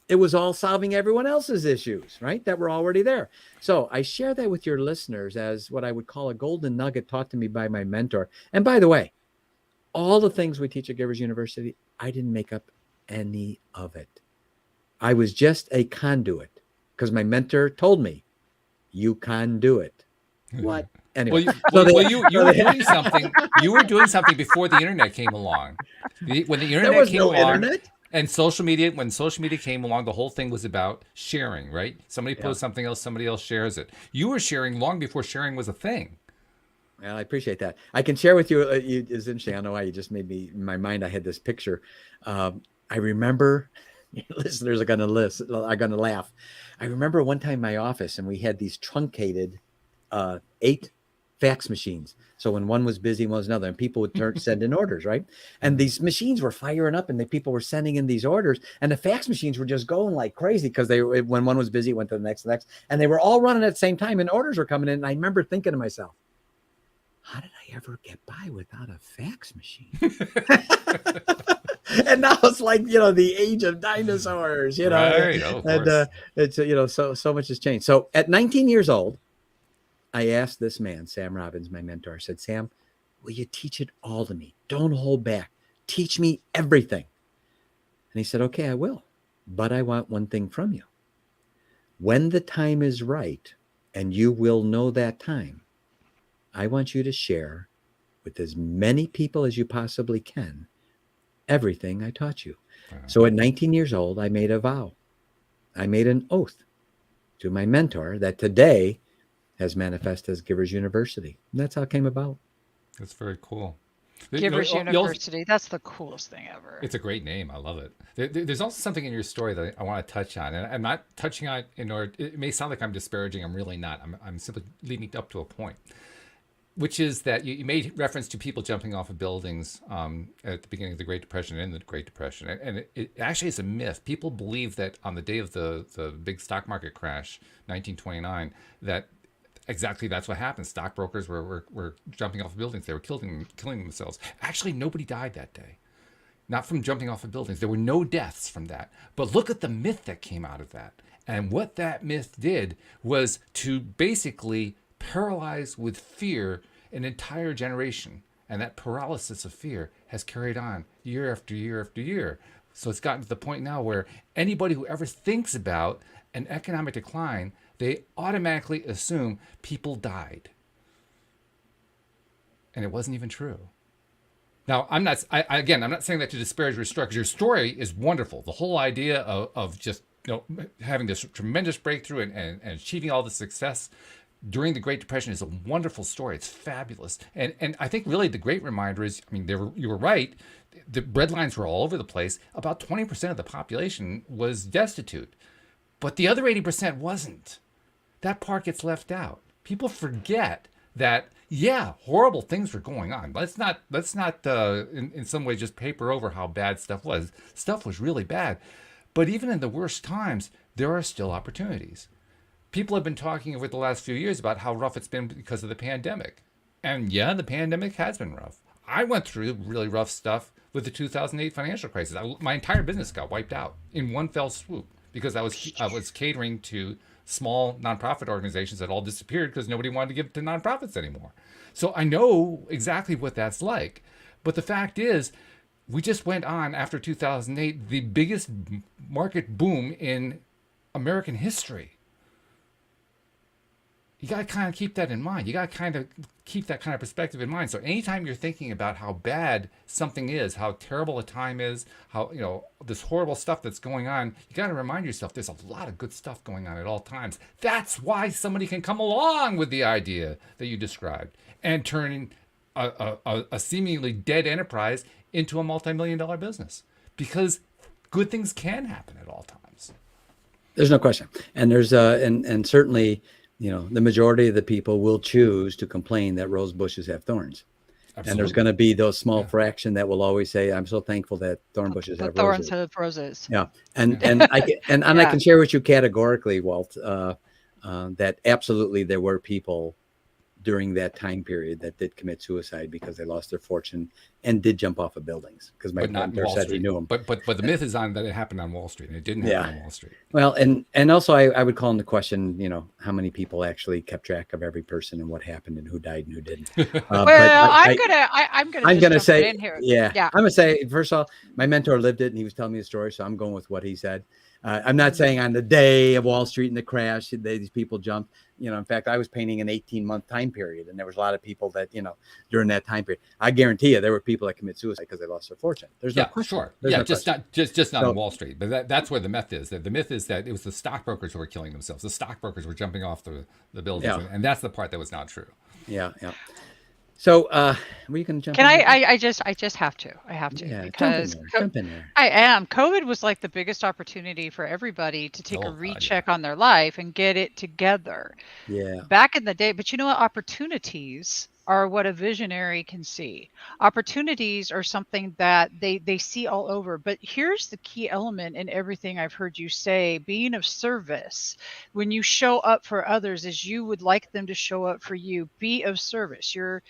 E: It was all solving everyone else's issues, right? That were already there. So I share that with your listeners as what I would call a golden nugget taught to me by my mentor. And by the way, all the things we teach at Givers University, I didn't make up any of it. I was just a conduit because my mentor told me, you can do it. What? Anyway,
B: you were doing something. You were doing something before the internet came along. When the internet came along, and social media, when social media came along, the whole thing was about sharing, right? Somebody posts something else, somebody else shares it. You were sharing long before sharing was a thing.
E: Well, I appreciate that. I can share with you. It's interesting. I know why you just made me, in my mind, I had this picture. I remember, listeners are going to laugh. I remember one time in my office, and we had these truncated 8 fax machines. So when one was busy, one was another, and people would send in orders, right? And these machines were firing up, and the people were sending in these orders, and the fax machines were just going like crazy because when one was busy, it went to the next, and they were all running at the same time, and orders were coming in. And I remember thinking to myself, how did I ever get by without a fax machine? And now it's like, the age of dinosaurs,
B: Right, of course.
E: it's, so much has changed. So at 19 years old, I asked this man, Sam Robbins, my mentor, I said, Sam, will you teach it all to me? Don't hold back. Teach me everything. And he said, okay, I will. But I want one thing from you. When the time is right, and you will know that time, I want you to share with as many people as you possibly can everything I taught you. Wow. So at 19 years old, I made a vow. I made an oath to my mentor that today has manifested as Givers University. And that's how it came about.
B: That's very cool.
C: Givers
B: You'll
C: University. That's the coolest thing ever.
B: It's a great name. I love it. There's also something in your story that I want to touch on, and I'm not touching on in order. It may sound like I'm disparaging. I'm really not. I'm simply leading up to a point, which is that you made reference to people jumping off of buildings at the beginning of the Great Depression and the Great Depression, and it actually is a myth. People believe that on the day of the big stock market crash, 1929, that exactly that's what happened. Stockbrokers were jumping off of buildings. They were killing themselves. Actually, nobody died that day. Not from jumping off of buildings. There were no deaths from that. But look at the myth that came out of that. And what that myth did was to basically paralyze with fear an entire generation. And that paralysis of fear has carried on year after year after year. So it's gotten to the point now where anybody who ever thinks about an economic decline, they automatically assume people died. And it wasn't even true. Now, I'm not saying that to disparage your story, because your story is wonderful. The whole idea of just having this tremendous breakthrough and achieving all the success during the Great Depression is a wonderful story. It's fabulous. And I think really the great reminder is, you were right. The breadlines were all over the place. About 20% of the population was destitute. But the other 80% wasn't. That part gets left out. People forget that, yeah, horrible things were going on. Let's not in some way just paper over how bad stuff was. Stuff was really bad. But even in the worst times, there are still opportunities. People have been talking over the last few years about how rough it's been because of the pandemic. And yeah, the pandemic has been rough. I went through really rough stuff with the 2008 financial crisis. My entire business got wiped out in one fell swoop because I was catering to small nonprofit organizations that all disappeared because nobody wanted to give to nonprofits anymore. So I know exactly what that's like. But the fact is, we just went on after 2008, the biggest market boom in American history. You got to kind of keep that in mind. You got to kind of keep that kind of perspective in mind. So anytime you're thinking about how bad something is, how terrible a time is, how, this horrible stuff that's going on, you got to remind yourself there's a lot of good stuff going on at all times. That's why somebody can come along with the idea that you described and turn a seemingly dead enterprise into a multi-million-dollar business, because good things can happen at all times.
E: There's no question. And there's and certainly, the majority of the people will choose to complain that rose bushes have thorns. Absolutely. And there's going to be those small fraction that will always say, "I'm so thankful that thorn bushes have roses."
C: Thorns have roses.
E: Yeah, and I can share with you categorically, Walt, that absolutely there were people during that time period that did commit suicide because they lost their fortune and did jump off of buildings, because my mentor said he knew them.
B: But the myth is on that it happened on Wall Street, and it didn't happen on Wall Street.
E: Well, and also I would call into question, how many people actually kept track of every person and what happened and who died and who didn't.
C: I'm gonna
E: say,
C: in here.
E: Yeah, I'm gonna say, first of all, my mentor lived it and he was telling me the story, so I'm going with what he said. I'm not saying on the day of Wall Street and the crash, these people jumped. In fact, I was painting an 18-month time period, and there was a lot of people that, during that time period, I guarantee you there were people that commit suicide because they lost their fortune. There's no question.
B: Sure. Just not on Wall Street. But that's where the myth is. The myth is that it was the stockbrokers who were killing themselves. The stockbrokers were jumping off the buildings, and that's the part that was not true.
E: Yeah. So, were you going to jump
C: Can
E: in?
C: I just have to. I have to.
E: Yeah,
C: because
E: jump in there.
C: I am. COVID was like the biggest opportunity for everybody to take a recheck on their life and get it together.
E: Yeah.
C: Back in the day, but you know what? Opportunities are what a visionary can see. Opportunities are something that they see all over. But here's the key element in everything I've heard you say: being of service. When you show up for others as you would like them to show up for you, be of service. You're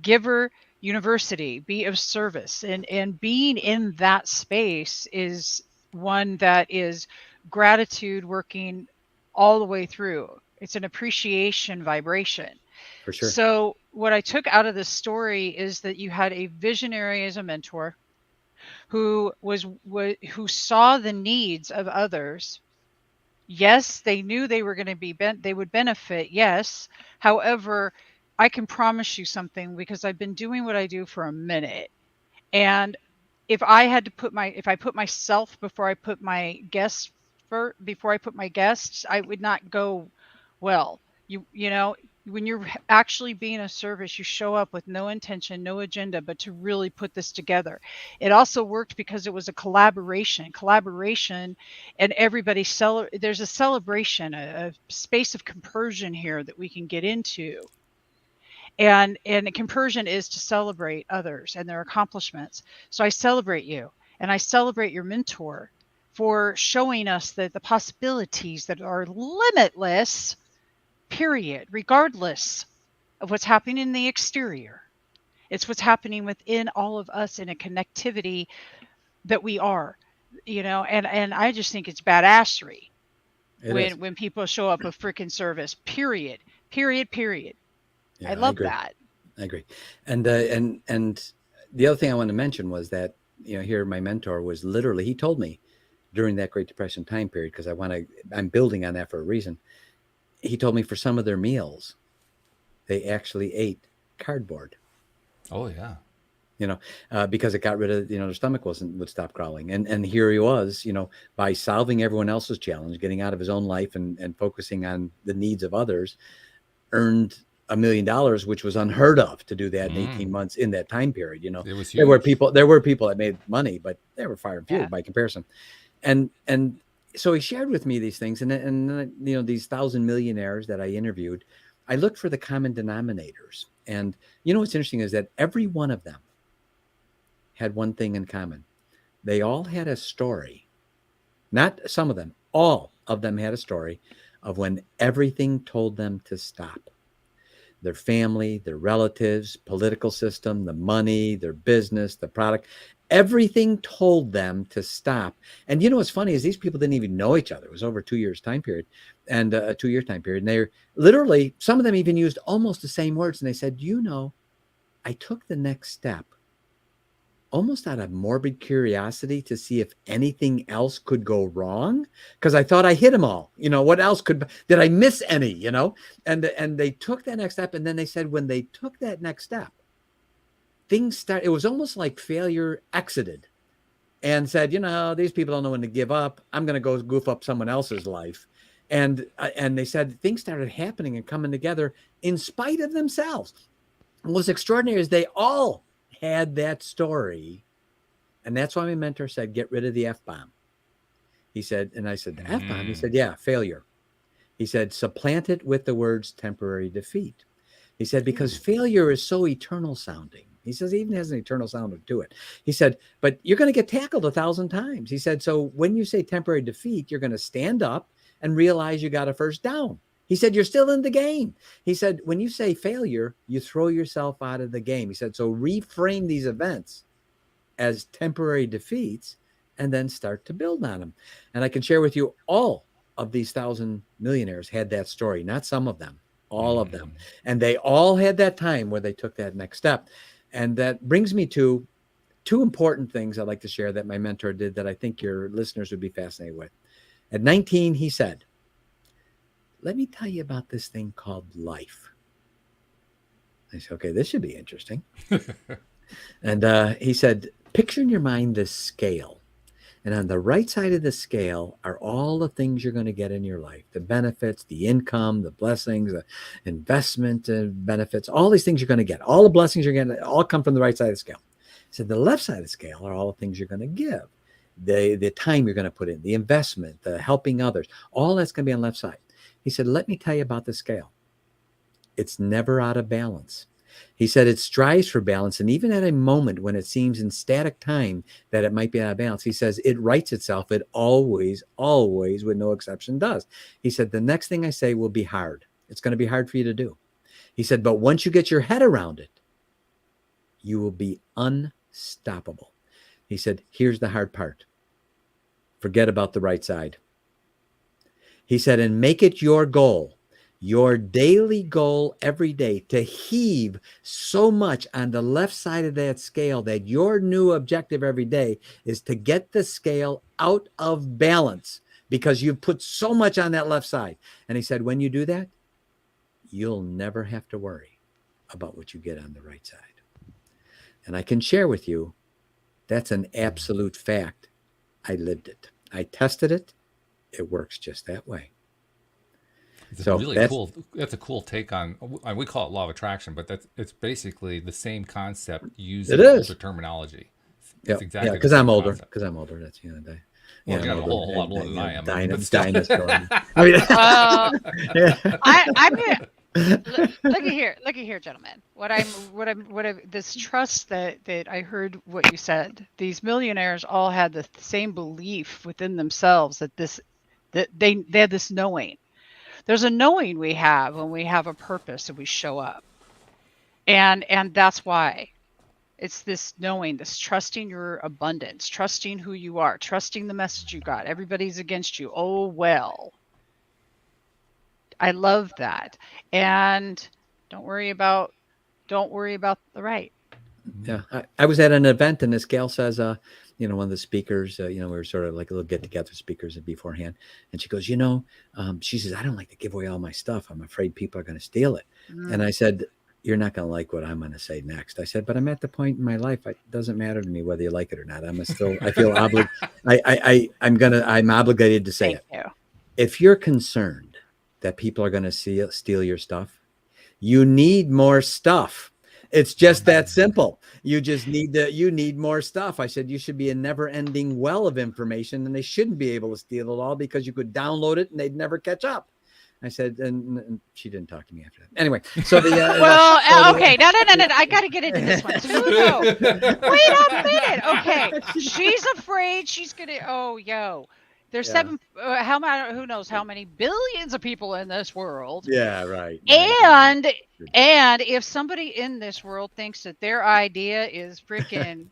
C: Giver University, be of service, and being in that space is one that is gratitude working all the way through. It's an appreciation vibration.
E: For sure.
C: So what I took out of this story is that you had a visionary as a mentor who saw the needs of others. Yes, they knew they were going to they would benefit. Yes. However, I can promise you something, because I've been doing what I do for a minute. And if I put myself before I put my guests, I would not go well. when you're actually being of service, you show up with no intention, no agenda, but to really put this together. It also worked because it was a collaboration, and there's a celebration, a space of compersion here that we can get into. And compersion is to celebrate others and their accomplishments. So I celebrate you, and I celebrate your mentor for showing us that the possibilities that are limitless, period, regardless of what's happening in the exterior. It's what's happening within all of us in a connectivity that we are, and I just think it's badassery
E: It is.
C: when people show up with freaking service, period, period, period.
E: Yeah,
C: I
E: I
C: love
E: agree.
C: that.
E: I agree. And the other thing I wanted to mention was that, here my mentor was literally, he told me during that Great Depression time period, because I'm building on that for a reason. He told me for some of their meals, they actually ate cardboard,
B: Oh yeah.
E: because it got rid of, their stomach would stop growling. And here he was, by solving everyone else's challenge, getting out of his own life and focusing on the needs of others, earned $1 million, which was unheard of to do that in 18 months in that time period.
B: It was
E: There were
B: huge.
E: people that made money, but they were far and few
C: Yeah.
E: by comparison. And so he shared with me these things, and these 1,000 millionaires that I interviewed, I looked for the common denominators. And what's interesting is that every one of them had one thing in common. They all had a story. Not some of them, all of them had a story of when everything told them to stop. Their family, their relatives, political system, the money, their business, the product, everything told them to stop. And what's funny is these people didn't even know each other. It was over 2 years time period, and a 2 year time period. And they're literally, some of them even used almost the same words. And they said, I took the next step almost out of morbid curiosity to see if anything else could go wrong, because I thought I hit them all. What else did I miss any? And they took that next step, and then they said when they took that next step, things started. It was almost like failure exited and said, these people don't know when to give up. I'm going to go goof up someone else's life. And they said things started happening and coming together in spite of themselves. And what's extraordinary is they all had that story. And that's why my mentor said, get rid of the F-bomb. He said, and I said, the F-bomb? He said, yeah, failure. He said, supplant it with the words temporary defeat. He said, because failure is so eternal sounding. He says it even has an eternal sound to it. He said, but you're going to get tackled 1,000 times. He said, so when you say temporary defeat, you're going to stand up and realize you got a first down. He said, you're still in the game. He said, when you say failure, you throw yourself out of the game. He said, so reframe these events as temporary defeats and then start to build on them. And I can share with you, all of these 1,000 millionaires had that story, not some of them, all of them. And they all had that time where they took that next step. And that brings me to two important things I'd like to share that my mentor did that I think your listeners would be fascinated with. At 19, he said, let me tell you about this thing called life. I said, okay, this should be interesting. And he said, picture in your mind this scale. And on the right side of the scale are all the things you're going to get in your life, the benefits, the income, the blessings, the investment benefits, all these things you're going to get. All the blessings you're going to all come from the right side of the scale. So the left side of the scale are all the things you're going to give, the time you're going to put in, the investment, the helping others, all that's going to be on the left side. He said, let me tell you about the scale. It's never out of balance. He said it strives for balance, and even at a moment when it seems in static time that it might be out of balance, he says it rights itself. It always, with no exception, does. He said the next thing I say will be hard. It's going to be hard for you to do. He said, but once you get your head around it, you will be unstoppable. He said, here's the hard part. Forget about the right side. He said, and make it your goal, your daily goal every day, to heave so much on the left side of that scale that your new objective every day is to get the scale out of balance because you've put so much on that left side. And he said, when you do that, you'll never have to worry about what you get on the right side. And I can share with you, that's an absolute fact. I lived it. I tested it. It works just that way.
B: It's
E: So
B: really cool. That's a cool take on. We call it law of attraction, but it's basically the same concept
E: It
B: using older
E: is.
B: terminology.
E: Yeah,
B: It's
E: yeah,
B: exactly the
E: because I'm
B: same
E: older.
B: concept.
E: Because I'm older. That's the end of the day.
B: Well,
E: Yeah,
B: you're
E: I'm
B: not a
E: older.
B: whole lot older than I am, but still.
E: Dinosaur. I mean,
C: Well,
E: yeah.
C: I'm gonna look at here, gentlemen. This trust that I heard what you said. These millionaires all had the same belief within themselves that they had this knowing. There's a knowing we have when we have a purpose and we show up, and that's why. It's this knowing, this trusting your abundance, trusting who you are, trusting the message you got. Everybody's against you. Oh well. I love that. And don't worry about the right.
E: Yeah, I was at an event and this gal says, one of the speakers, we were sort of like a little get together speakers beforehand, and she goes, she says, I don't like to give away all my stuff. I'm afraid people are going to steal it. And I said, you're not going to like what I'm going to say next. I said, but I'm at the point in my life, it doesn't matter to me whether you like it or not. I feel obligated. I'm obligated to say
C: Thank you.
E: If you're concerned that people are going to steal your stuff, you need more stuff. It's just that simple. You need more stuff. I said, you should be a never ending well of information, and they shouldn't be able to steal it all because you could download it and they'd never catch up. I said, and she didn't talk to me after that. Anyway, so the
C: okay, no, I got to get into this one. So, no. Wait a minute. Okay, she's afraid she's gonna. Oh, yo, there's who knows how many billions of people in this world.
E: Yeah, right.
C: And if somebody in this world thinks that their idea is freaking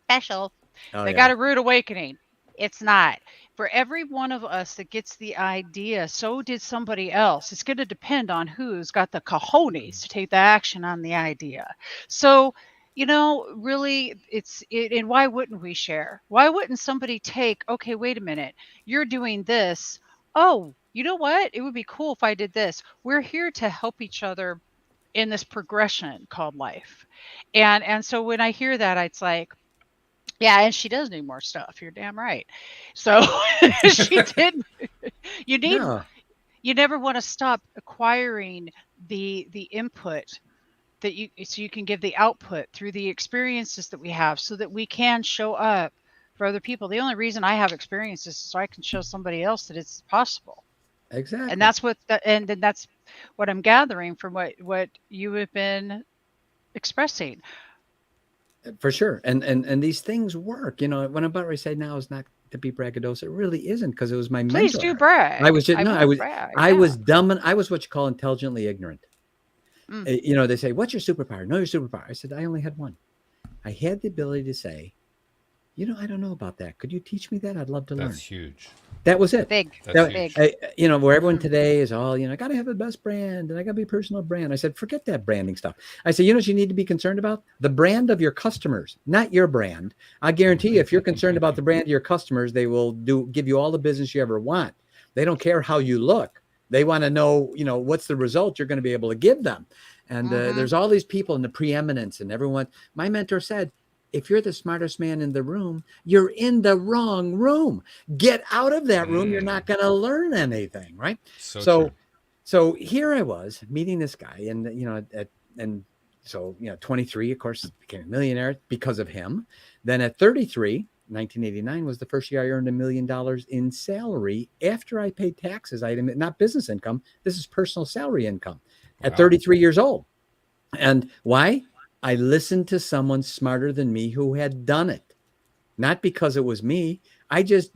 C: special, they got a rude awakening. It's not. For every one of us that gets the idea, so did somebody else. It's going to depend on who's got the cojones to take the action on the idea. So, really, and why wouldn't we share? Why wouldn't somebody take, okay, wait a minute, you're doing this. Oh, you know what? It would be cool if I did this. We're here to help each other in this progression called life. And so when I hear that, it's like, yeah, and she does need more stuff. You're damn right. So she did. You never want to stop acquiring the input so you can give the output through the experiences that we have so that we can show up for other people. The only reason I have experiences is so I can show somebody else that it's possible.
E: Exactly.
C: And that's and then that's what I'm gathering from what you have been expressing.
E: For sure. And these things work. What I'm about to say now is not to be braggadocious. It really isn't, because it was my mentor.
C: Please do brag.
E: I was dumb, and I was what you call intelligently ignorant. They say, what's your superpower? Know your superpower. I said, I only had one. I had the ability to say, I don't know about that. Could you teach me that? I'd love to learn.
B: That's huge.
E: That was it.
C: Big.
E: Where everyone today is all, I got to have the best brand and I got to be a personal brand. I said, forget that branding stuff. I said, what you need to be concerned about? The brand of your customers, not your brand. I guarantee you, if you're concerned about the brand of your customers, they will give you all the business you ever want. They don't care how you look. They want to know, what's the result you're going to be able to give them. And there's all these people in the preeminence and everyone. My mentor said, if you're the smartest man in the room, you're in the wrong room. Get out of that room. You're not going to learn anything, right? So here I was meeting this guy, and 23, of course, became a millionaire because of him. Then at 33, 1989 was the first year I earned $1 million in salary after I paid taxes. I admit, not business income. This is personal salary income at 33 years old. And why? I listened to someone smarter than me who had done it, not because it was me. I just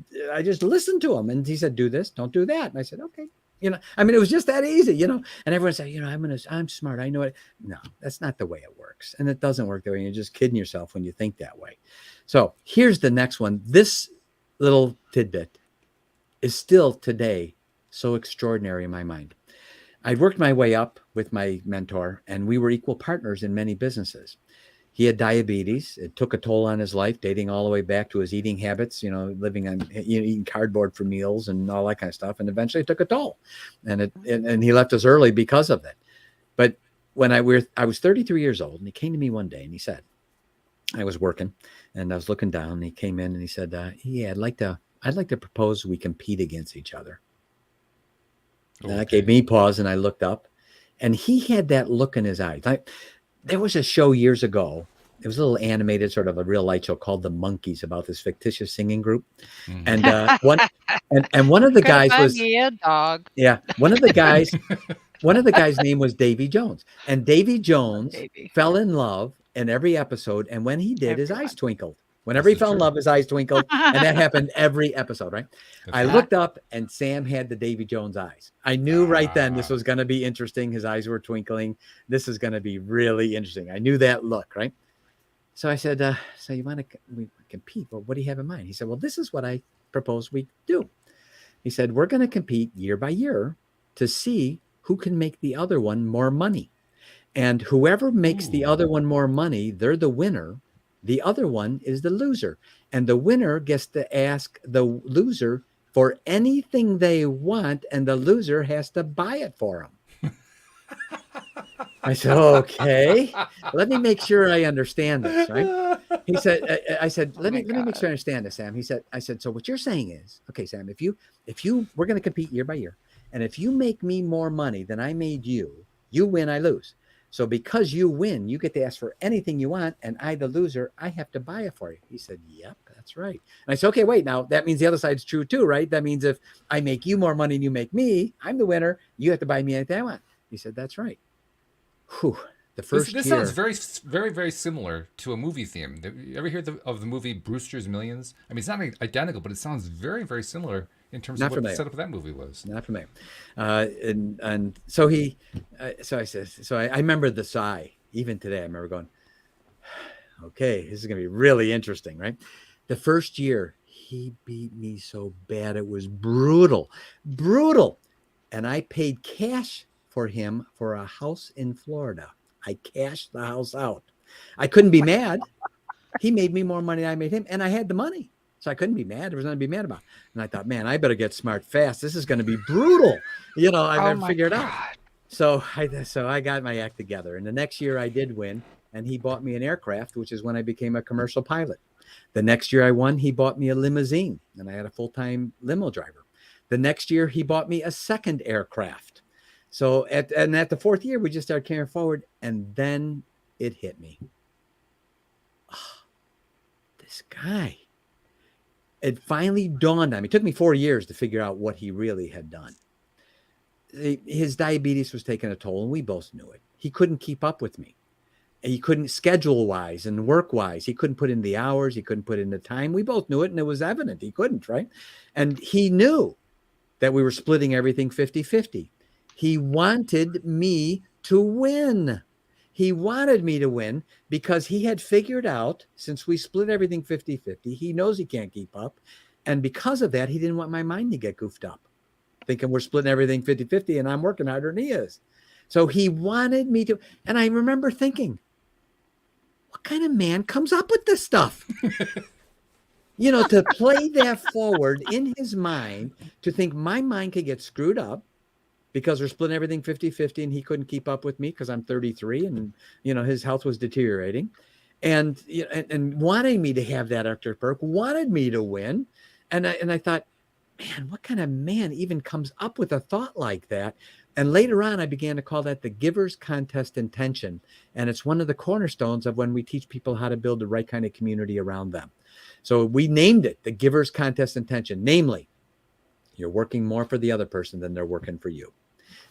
E: listened to him, and he said, do this, don't do that. And I said, okay. It was just that easy, and everyone said, I'm smart. I know it. No, that's not the way it works. And it doesn't work that way. You're just kidding yourself when you think that way. So here's the next one. This little tidbit is still today so extraordinary in my mind. I worked my way up with my mentor, and we were equal partners in many businesses. He had diabetes. It took a toll on his life, dating all the way back to his eating habits, living on eating cardboard for meals and all that kind of stuff. And eventually it took a toll, and he left us early because of that. But when I was 33 years old, and he came to me one day and he said, I was working and I was looking down, and he came in and he said, I'd like to propose we compete against each other.
B: Oh,
E: That
B: okay.
E: gave me pause, and I looked up, and he had that look in his eyes. There was a show years ago. It was a little animated, sort of a real light show called The Monkees, about this fictitious singing group.
B: Mhm.
E: And one of the
C: Gotta
E: guys
C: find
E: was,
C: me a dog.
E: yeah, one of the guy's name was Davy Jones. And Davy Jones
C: Baby.
E: fell in love in every episode. And when he did, his eyes
C: Everyone.
E: twinkled. Whenever he
B: This is
E: fell in
B: true.
E: love, his eyes twinkled. And that happened every episode, right?
B: That's
E: I
B: right.
E: looked up, and Sam had the Davy Jones eyes. I knew right then this
B: Ah.
E: was going to be interesting. His eyes were twinkling. This is going to be really interesting. I knew that look, right? So I said, so you want to compete? Well, what do you have in mind? He said, well, this is what I propose we do. He said, we're going to compete year by year to see who can make the other one more money. And whoever makes the
B: Ooh.
E: other one more money, they're the winner. The other one is the loser. And the winner gets to ask the loser for anything they want, and the loser has to buy it for them. I said, okay, let me make sure I understand this, right? He said, I said, let me make sure I understand this, Sam. I said, so what you're saying is, okay, Sam, if you, we're going to compete year by year. And if you make me more money than I made you, you win, I lose. So because you win, you get to ask for anything you want. And I, the loser, I have to buy it for you. He said, yep, that's right. And I said, okay, wait, now that means the other side's true too, right? That means if I make you more money than you make me, I'm the winner. You have to buy me anything I want. He said, that's right. Whew. The first
B: This
E: year.
B: sounds very, very similar to a movie theme. You ever hear of the movie Brewster's Millions? I mean, it's not identical, but it sounds very, very similar in terms of what the setup of that movie was.
E: Not familiar. And so he, so I said, so I remember the sigh. Even today, I remember going, okay, this is going to be really interesting, right? The first year, he beat me so bad. It was brutal. And I paid cash for him for a house in Florida. I cashed the house out. I couldn't be mad. He made me more money than I made him, and I had the money. So I couldn't be mad. There was nothing to be mad about. And I thought, man, I better get smart fast. This is going to be brutal. You know, I better figure it out. So I got my act together. And the next year I did win, and he bought me an aircraft, which is when I became a commercial pilot. The next year I won, he bought me a limousine, and I had a full-time limo driver. The next year he bought me a second aircraft. So at the fourth year, we just started carrying forward, and then it hit me. Oh, this guy. It finally dawned on me. It took me 4 years to figure out what he really had done. His diabetes was taking a toll, and we both knew it. He couldn't keep up with me. He couldn't schedule-wise and work-wise. He couldn't put in the hours. He couldn't put in the time. We both knew it, and it was evident. He couldn't, right? And he knew that we were splitting everything 50-50. He wanted me to win. He wanted me to win because he had figured out, since we split everything 50-50, he knows he can't keep up. And because of that, he didn't want my mind to get goofed up, thinking we're splitting everything 50-50 and I'm working harder than he is. So he wanted me to. And I remember thinking, what kind of man comes up with this stuff? You know, to play that forward in his mind, to think my mind could get screwed up because we're splitting everything 50-50 and he couldn't keep up with me because I'm 33 and, you know, his health was deteriorating, and, you know, and wanting me to have that extra perk, wanted me to win. And I thought, man, what kind of man even comes up with a thought like that? And later on, I began to call that the giver's contest intention. And it's one of the cornerstones of when we teach people how to build the right kind of community around them. So we named it the giver's contest intention, namely, you're working more for the other person than they're working for you,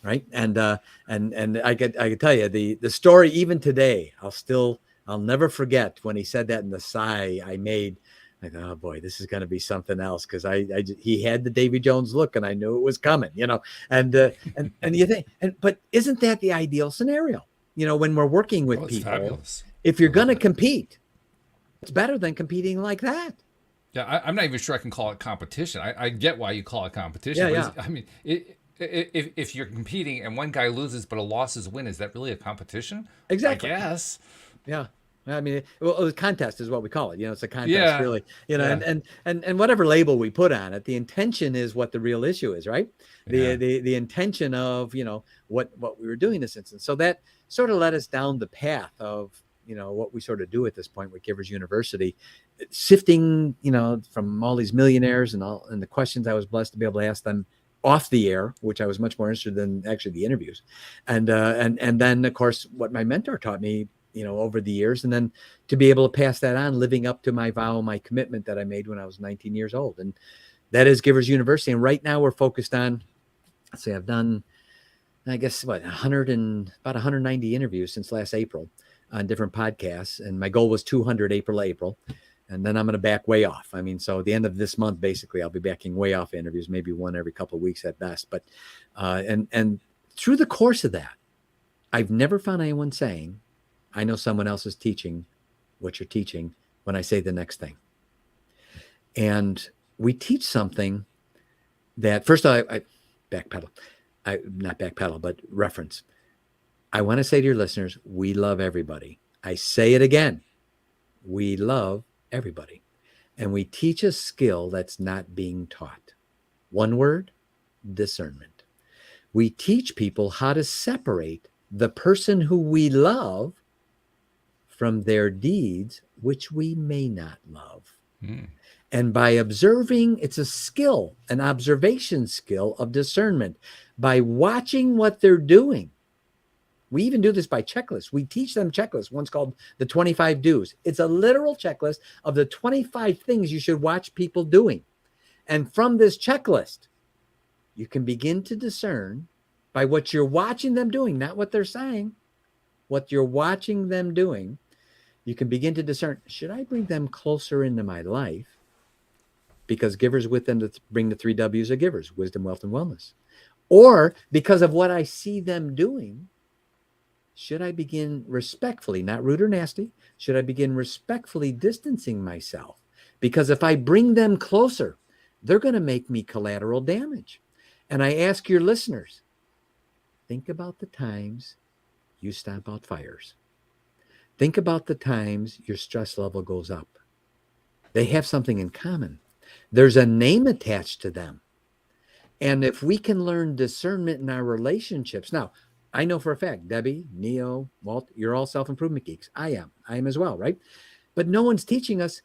E: right? And I could tell you the story even today. I'll never forget when he said that, in the sigh I made. I thought, oh boy, this is going to be something else, because he had the Davy Jones look, and I knew it was coming, you know. And you think, but isn't that the ideal scenario? You know, when we're working with people,
B: fabulous.
E: If you're going to compete, it's better than competing like that.
B: Yeah, I'm not even sure I can call it competition. I get why you call it competition.
E: Yeah.
B: I mean, if you're competing and one guy loses but a loss is a win, is that really a competition?
E: Exactly.
B: I guess.
E: Yeah. I mean, well, a contest is what we call it. You know, it's a contest, really. You know, and whatever label we put on it, the intention is what the real issue is, right? The intention of, you know, what we were doing in this instance. So that sort of led us down the path of, you know, what we sort of do at this point with Givers University, sifting, you know, from all these millionaires and the questions I was blessed to be able to ask them off the air, which I was much more interested in actually the interviews. And then of course what my mentor taught me, over the years, and then to be able to pass that on, living up to my vow, my commitment that I made when I was 19 years old. And that is Givers University. And right now we're focused on, let's see, I've done, I guess, about 190 interviews since last April on different podcasts. And my goal was 200 April. And then I'm going to back way off. I mean, so at the end of this month, basically, I'll be backing way off interviews, maybe one every couple of weeks at best. But, and through the course of that, I've never found anyone saying, I know someone else is teaching what you're teaching when I say the next thing. And we teach something that, first I backpedal. Not backpedal, but reference. I want to say to your listeners, we love everybody. I say it again. We love everybody. And we teach a skill that's not being taught. One word, discernment. We teach people how to separate the person who we love from their deeds, which we may not love. And by observing, it's a skill, an observation skill of discernment. By watching what they're doing. We even do this by checklists. We teach them checklists. One's called the 25 do's. It's a literal checklist of the 25 things you should watch people doing. And from this checklist, you can begin to discern by what you're watching them doing, not what they're saying, what you're watching them doing. You can begin to discern, should I bring them closer into my life? Because givers with them to bring the 3 W's of givers, wisdom, wealth, and wellness. Or because of what I see them doing, should I begin respectfully, not rude or nasty, should I begin respectfully distancing myself? Because if I bring them closer, they're going to make me collateral damage. And I ask your listeners, think about the times you stamp out fires. Think about the times your stress level goes up. They have something in common. There's a name attached to them. And if we can learn discernment in our relationships, now, I know for a fact, Debbie, Neo, Walt, you're all self-improvement geeks. I am as well, right? But no one's teaching us,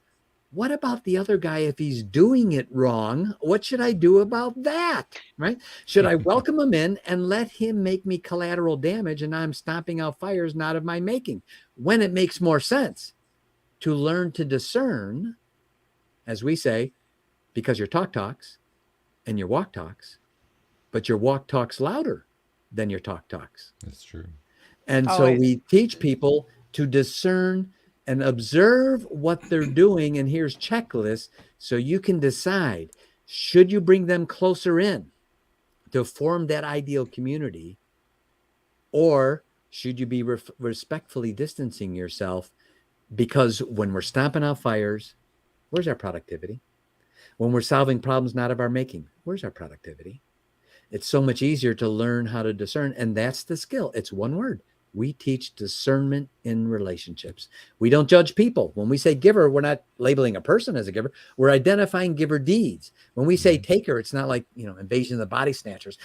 E: what about the other guy if he's doing it wrong? What should I do about that, right? Should I welcome him in and let him make me collateral damage and I'm stomping out fires not of my making? When it makes more sense to learn to discern, as we say, because your talk talks and your walk talks, but your walk talks louder than your talk talks.
B: That's true.
E: And so we teach people to discern and observe what they're doing. And here's checklists so you can decide, should you bring them closer in to form that ideal community, or should you be respectfully distancing yourself? Because when we're stomping out fires, where's our productivity? When we're solving problems not of our making, where's our productivity? It's so much easier to learn how to discern. And that's the skill. It's one word. We teach discernment in relationships. We don't judge people. When we say giver, we're not labeling a person as a giver. We're identifying giver deeds. When we say taker, it's not like, Invasion of the Body Snatchers.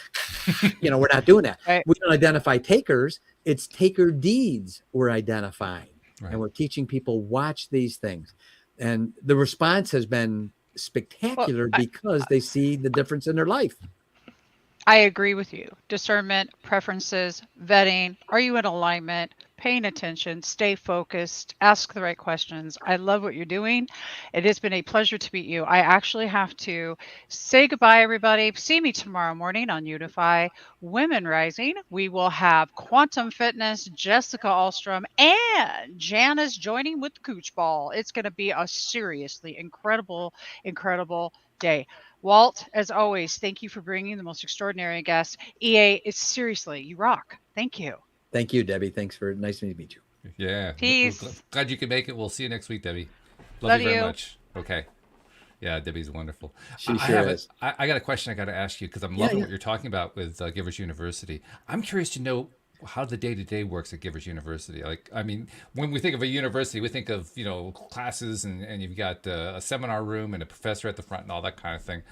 E: We're not doing that.
C: Right.
E: We don't identify takers. It's taker deeds we're identifying. Right. And we're teaching people, watch these things. And the response has been spectacular because they see the difference in their life.
C: I agree with you. Discernment, preferences, vetting. Are you in alignment? Paying attention, stay focused, ask the right questions. I love what you're doing. It has been a pleasure to meet you. I actually have to say goodbye, everybody. See me tomorrow morning on Unify Women Rising. We will have Quantum Fitness, Jessica Alstrom, and Janice joining with the Cooch Ball. It's going to be a seriously incredible day. Walt, as always, thank you for bringing the most extraordinary guests. EA, it's seriously, you rock. Thank you.
E: Thank you, Debbie. Nice to meet you.
B: Yeah.
C: Peace.
B: We're glad you could make it. We'll see you next week, Debbie.
C: Love
B: you very
C: you.
B: much. Okay. Yeah, Debbie's wonderful.
E: She sure is.
B: I got a question I got to ask you because I'm loving what you're talking about with Givers University. I'm curious to know how the day-to-day works at Givers University. When we think of a university, we think of, classes and you've got a seminar room and a professor at the front and all that kind of thing.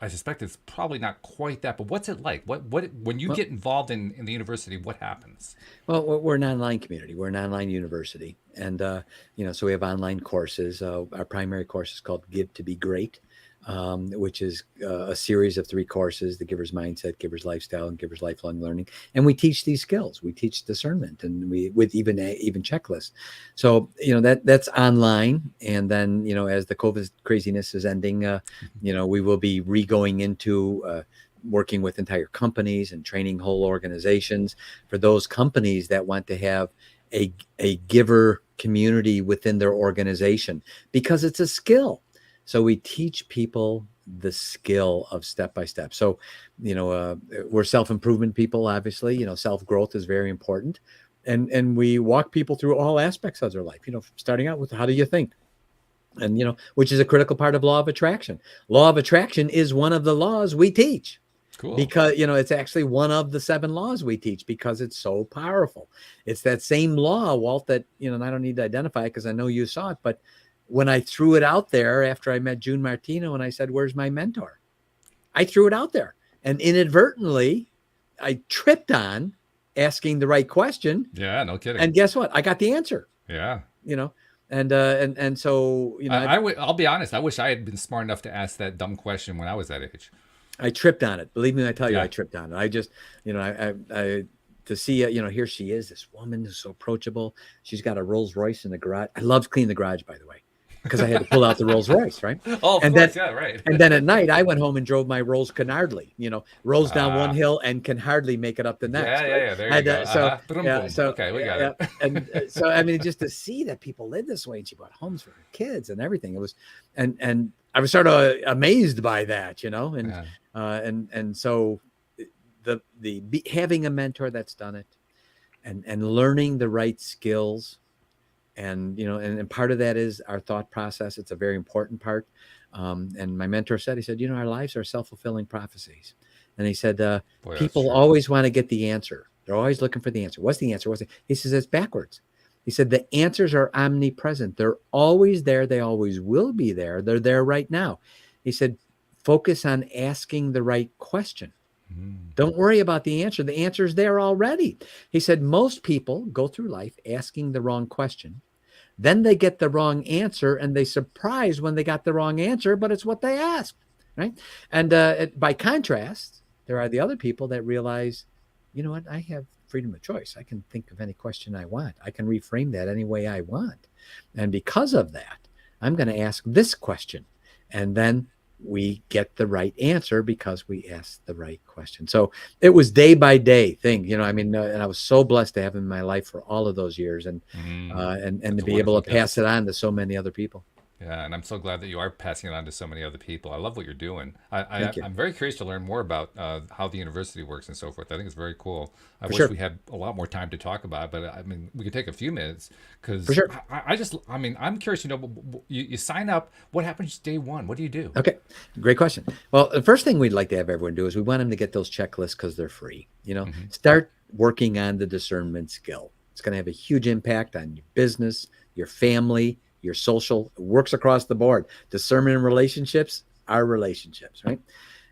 B: I suspect it's probably not quite that, but what's it like? What when you get involved in the university, what happens?
E: Well, we're an online community. We're an online university. And, so we have online courses. Our primary course is called Give to Be Great. which is a series of 3 courses: the Giver's Mindset, Giver's Lifestyle, and Giver's Lifelong Learning. And we teach these skills. We teach discernment, and we with even checklists. So that's online. And then as the COVID craziness is ending, we will be going into working with entire companies and training whole organizations for those companies that want to have a giver community within their organization, because it's a skill. So we teach people the skill of step by step. So, we're self-improvement people, obviously. Self-growth is very important. And we walk people through all aspects of their life, starting out with how do you think? And, which is a critical part of law of attraction. Law of attraction is one of the laws we teach.
B: Cool.
E: Because, it's actually one of the 7 laws we teach, because it's so powerful. It's that same law, Walt, that, and I don't need to identify it because I know you saw it, but when I threw it out there after I met June Martino and I said, where's my mentor? I threw it out there, and inadvertently I tripped on asking the right question.
B: Yeah, no kidding.
E: And guess what? I got the answer.
B: Yeah.
E: And so,
B: I'll be honest. I wish I had been smart enough to ask that dumb question when I was that age.
E: I tripped on it. Believe me when I tell you,
B: Yeah.
E: I tripped on it. I just, I to see it, here she is, this woman who's so approachable. She's got a Rolls Royce in the garage. I love cleaning the garage, by the way, because I had to pull out the Rolls Royce, right?
B: Oh, of course, yeah, right.
E: And then at night, I went home and drove my Rolls can hardly, rolls down one hill and can hardly make it up the next.
B: Yeah, there you go.
E: So
B: okay, we got it.
E: And so, I mean, just to see that people live this way, and she bought homes for her kids and everything, it was, and I was sort of amazed by that, and so having a mentor that's done it, and learning the right skills. And, and part of that is our thought process. It's a very important part. And my mentor said, he said, our lives are self-fulfilling prophecies. And he said, people always want to get the answer. They're always looking for the answer. What's the answer? He says, it's backwards. He said, the answers are omnipresent. They're always there. They always will be there. They're there right now. He said, focus on asking the right question. Don't worry about the answer. The answer's there already. He said, most people go through life asking the wrong question. Then they get the wrong answer, and they surprise when they got the wrong answer, but it's what they asked, right? And by contrast, there are the other people that realize, you know what, I have freedom of choice. I can think of any question I want. I can reframe that any way I want. And because of that, I'm going to ask this question. And then we get the right answer because we asked the right question. So it was day by day thing, and I was so blessed to have him in my life for all of those years, and to be able to pass it on to so many other people.
B: Yeah, and I'm so glad that you are passing it on to so many other people. I love what you're doing.
E: Thank you.
B: I'm very curious to learn more about how the university works and so forth. I think it's very cool. I wish
E: sure.
B: we had a lot more time to talk about it, but we could take a few minutes because
E: sure.
B: I'm curious. You sign up. What happens day one? What do you do?
E: Okay, great question. Well, the first thing we'd like to have everyone do is we want them to get those checklists because they're free. Start working on the discernment skill. It's going to have a huge impact on your business, your family, your social. It works across the board. Discernment in relationships, our relationships, right?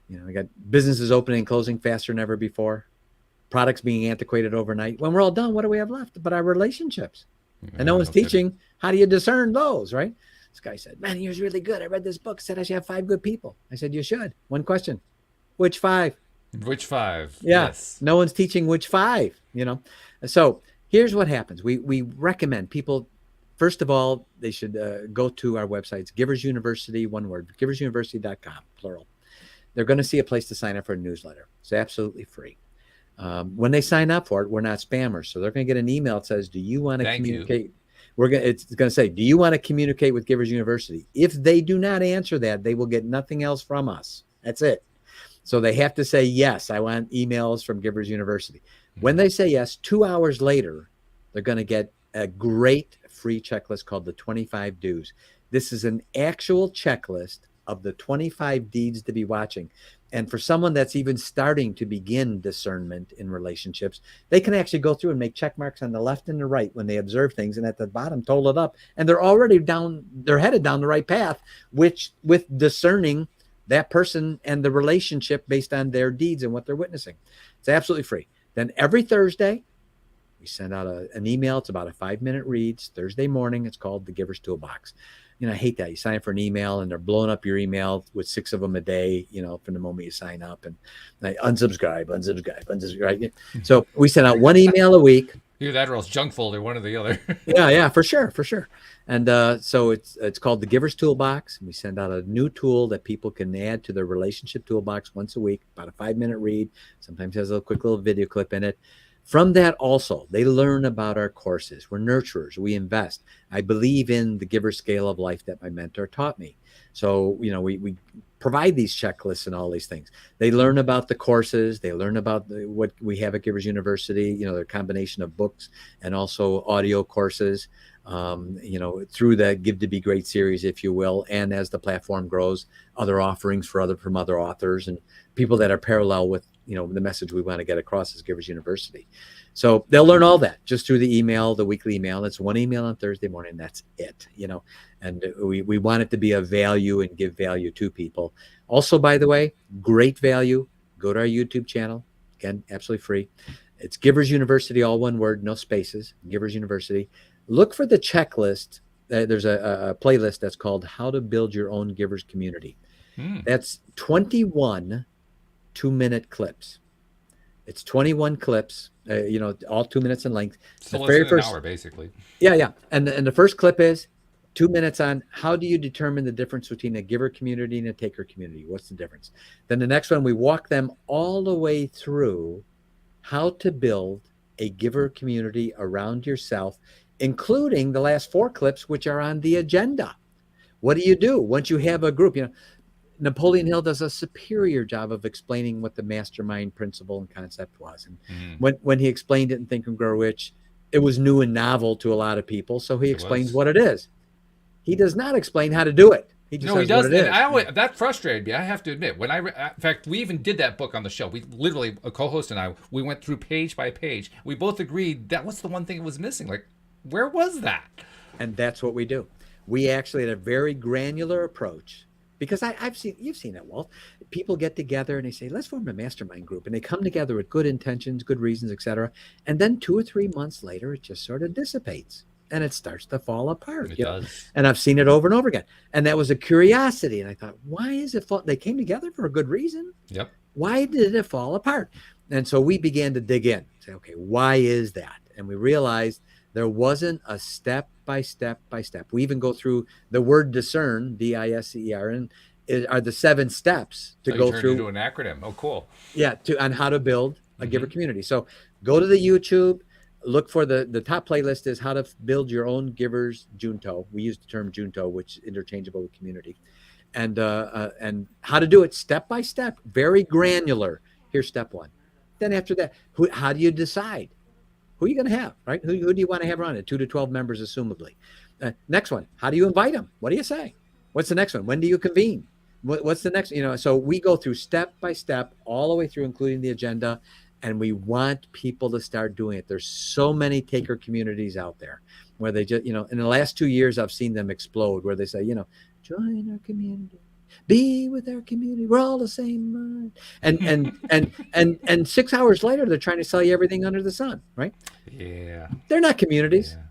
E: We got businesses opening and closing faster than ever before. Products being antiquated overnight. When we're all done, what do we have left but our relationships? And no one's teaching how do you discern those, right? This guy said, man, he was really good. I read this book, said I should have 5 good people. I said, you should. One question. Which 5?
B: Which 5?
E: Yeah.
B: Yes.
E: No one's teaching which 5, So here's what happens. We recommend people, first of all, they should go to our websites, Givers University, one word, giversuniversity.com, plural. They're going to see a place to sign up for a newsletter. It's absolutely free. When they sign up for it, we're not spammers. So they're going to get an email that says, do you want to communicate? It's going to say, do you want to communicate with Givers University? If they do not answer that, they will get nothing else from us. That's it. So they have to say, yes, I want emails from Givers University. When they say yes, 2 hours later, they're going to get a great free checklist called the 25 Do's. This is an actual checklist of the 25 deeds to be watching. And for someone that's even starting to begin discernment in relationships, they can actually go through and make check marks on the left and the right when they observe things, and at the bottom total it up. And they're already they're headed down the right path, which with discerning that person and the relationship based on their deeds and what they're witnessing. It's absolutely free. Then every Thursday, we send out an email. It's about a 5-minute read. It's Thursday morning. It's called the Giver's Toolbox. I hate that. You sign up for an email and they're blowing up your email with 6 of them a day, from the moment you sign up, and like, unsubscribe. So we send out 1 email a week.
B: Either that or else junk folder, one or the other.
E: Yeah, for sure. And so it's called the Giver's Toolbox. We send out a new tool that people can add to their relationship toolbox once a week, about a 5-minute read. Sometimes has a quick little video clip in it. From that also, they learn about our courses. We're nurturers. We invest. I believe in the giver scale of life that my mentor taught me. So, we provide these checklists and all these things. They learn about the courses. They learn about what we have at Givers University, their combination of books and also audio courses, through the Give to Be Great series, if you will. And as the platform grows, other offerings from other authors and people that are parallel with, the message we want to get across as Givers University. So they'll learn all that just through the email, the weekly email. It's 1 email on Thursday morning. That's it, and we want it to be of value and give value to people. Also, by the way, great value. Go to our YouTube channel. Again, absolutely free. It's Givers University, all one word, no spaces, Givers University. Look for the checklist. There's a playlist that's called How to Build Your Own Givers Community. That's 21 2-minute clips. It's 21 clips, all 2 minutes in length.
B: So
E: the very first
B: an hour, basically.
E: Yeah. And the first clip is 2 minutes on how do you determine the difference between a giver community and a taker community? What's the difference? Then the next one, we walk them all the way through how to build a giver community around yourself, including the last 4 clips, which are on the agenda. What do you do once you have a group? Napoleon Hill does a superior job of explaining what the mastermind principle and concept was. And when he explained it in Think and Grow Rich, it was new and novel to a lot in people. So he explains what it is. He does not explain how to do it. He just says what it is.
B: That frustrated me. I have to admit, in fact, we even did that book on the show. We literally, a co-host and I, we went through page by page. We both agreed that was the one thing that was missing. Like, where was that?
E: And that's what we do. We actually had a very granular approach. Because you've seen it, Walt. People get together and they say, let's form a mastermind group. And they come together with good intentions, good reasons, etc. And then 2 or 3 months later, it just sort of dissipates and it starts to fall apart.
B: It does.
E: And I've seen it over and over again. And that was a curiosity. And I thought, why is it fall? They came together for a good reason.
B: Yep.
E: Why did it fall apart? And so we began to dig in. Say, okay, why is that? And we realized there wasn't a step by step. We even go through the word discern, DISCERN, are the 7 steps to go through.
B: Into an acronym. Oh, cool.
E: Yeah, on how to build a giver community. So go to the YouTube, look for the top playlist is How to Build Your Own Givers Junto. We use the term Junto, which is interchangeable with community. And how to do it step by step, very granular. Here's step 1. Then after that, how do you decide? Who are you going to have, right? Who do you want to have around it? 2 to 12 members, assumably. Next one, how do you invite them? What do you say? What's the next one? When do you convene? What's the next? So we go through step by step, all the way through, including the agenda, and we want people to start doing it. There's so many taker communities out there where they just, in the last 2 years, I've seen them explode, where they say, join our community. Be with our community. We're all the same. And 6 hours later, they're trying to sell you everything under the sun, right?
B: Yeah.
E: They're not communities.
B: Yeah.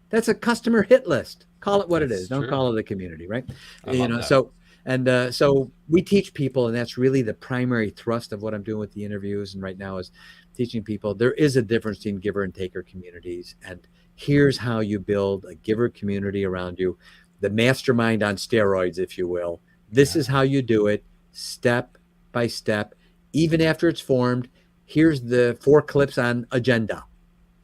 E: That's a customer hit list. Call it what it
B: That's
E: is. Don't
B: true.
E: call it a community, right?
B: I love that.
E: So we teach people, and that's really the primary thrust of what I'm doing with the interviews. And right now is teaching people there is a difference between giver and taker communities. And here's how you build a giver community around you, the mastermind on steroids, if you will. This is how you do it, step by step. Even after it's formed, here's the 4 clips on agenda.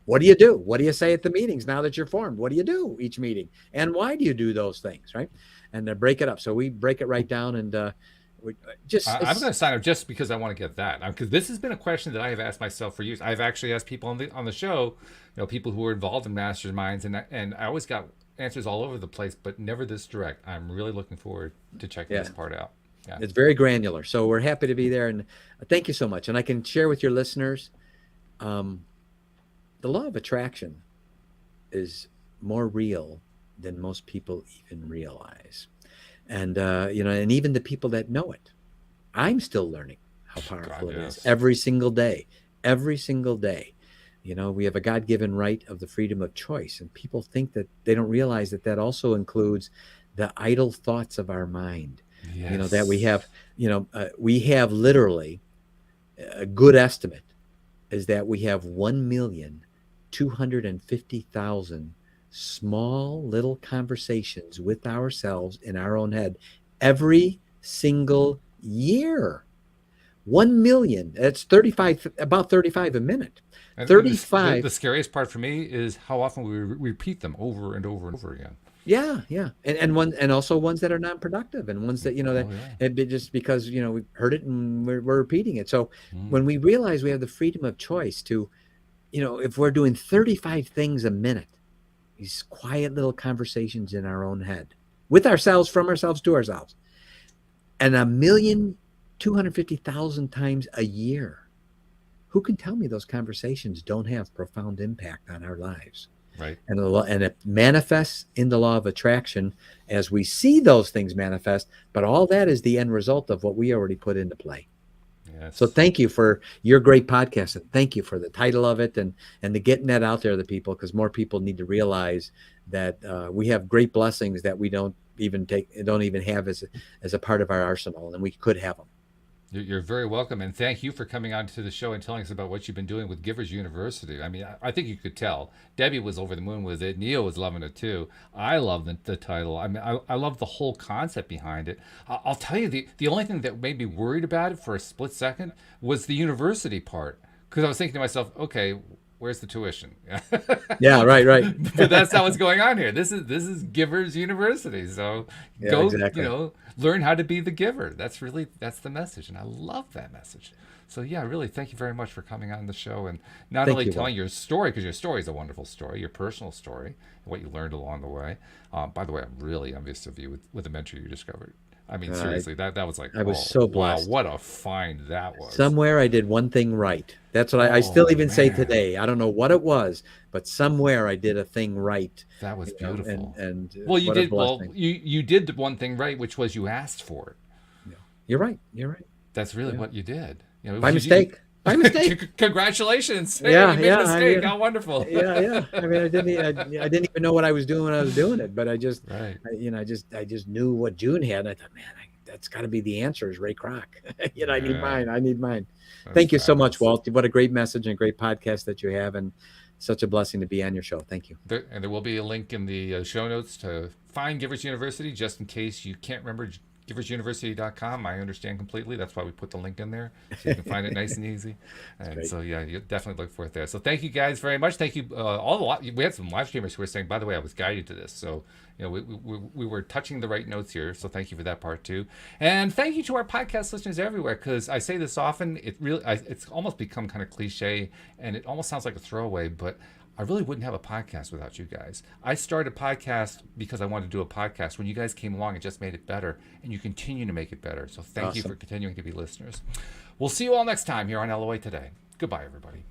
E: What do you do? What do you say at the meetings now that you're formed? What do you do each meeting? And why do you do those things, right? And break it up. So we break it right down, and I'm going
B: to sign up just because I want to get that, because this has been a question that I have asked myself for years. I've actually asked people on the show, people who are involved in masterminds, and I always got answers all over the place, but never this direct. I'm really looking forward to checking this part out. Yeah.
E: It's very granular. So we're happy to be there. And thank you so much. And I can share with your listeners, the law of attraction is more real than most people even realize. And, and even the people that know it, I'm still learning how powerful it is every single day. We have a God-given right of the freedom of choice, and people think that they don't realize that also includes the idle thoughts of our mind.
B: Yes.
E: That we have literally a good estimate is that we have 1,250,000 small little conversations with ourselves in our own head every single year. 1 million. That's 35, about 35 a minute.
B: And
E: 35.
B: The scariest part for me is how often we repeat them over and over and over again.
E: Yeah, yeah, and also ones that are non-productive, and ones that that have been just because we've heard it and we're repeating it. So when we realize we have the freedom of choice to, if we're doing 35 things a minute, these quiet little conversations in our own head with ourselves, from ourselves to ourselves, and 1,250,000 times a year, who can tell me those conversations don't have profound impact on our lives?
B: Right.
E: And it manifests in the law of attraction as we see those things manifest, but all that is the end result of what we already put into play.
B: Yes.
E: So thank you for your great podcast, and thank you for the title of it, and the getting that out there to the people, because more people need to realize that we have great blessings that we don't even have as a part of our arsenal, and we could have them.
B: You're very welcome, and thank you for coming on to the show and telling us about what you've been doing with Givers University. I mean, I think you could tell. Debbie was over the moon with it. Neo was loving it too. I love the title. I mean, I love the whole concept behind it. I'll tell you, the only thing that made me worried about it for a split second was the university part, because I was thinking to myself, okay, where's the tuition?
E: Yeah, right.
B: But that's not what's going on here. This is Givers University. So go,
E: exactly.
B: Learn how to be the giver. That's the message, and I love that message. So yeah, really, thank you very much for coming on the show, and not only telling your story, because your story is a wonderful story, your personal story, and what you learned along the way. By the way, I'm really envious of you with the mentor you discovered. I mean, seriously, that was like,
E: I was so blessed.
B: Wow, what a find that was.
E: Somewhere I did one thing right. That's what I still even say today. I don't know what it was, but somewhere I did a thing right.
B: That was beautiful.
E: And
B: well, you did. Well, you did the one thing right, which was you asked for it.
E: Yeah. You're right.
B: That's really what you did.
E: By mistake. By mistake.
B: Congratulations. Hey, you made a mistake. How wonderful.
E: Yeah. I mean, I didn't even know what I was doing when I was doing it, but I just, I just knew what June had. And I thought, man, that's got to be the answer, is Ray Kroc. I need mine. Thank you so much, Walt. What a great message and a great podcast that you have, and such a blessing to be on your show. Thank you.
B: And there will be a link in the show notes to find Givers University, just in case you can't remember giversuniversity.com. I understand completely. That's why we put the link in there, so you can find it nice and easy. And so, yeah, you definitely look for it there. So thank you guys very much. Thank you. We had some live streamers who were saying, by the way, I was guided to this. So, we were touching the right notes here. So thank you for that part too. And thank you to our podcast listeners everywhere, because I say this often. It's almost become kind of cliche, and it almost sounds like a throwaway, but I really wouldn't have a podcast without you guys. I started a podcast because I wanted to do a podcast. When you guys came along, it just made it better, and you continue to make it better. So thank you for continuing to be listeners. We'll see you all next time here on LOA Today. Goodbye, everybody.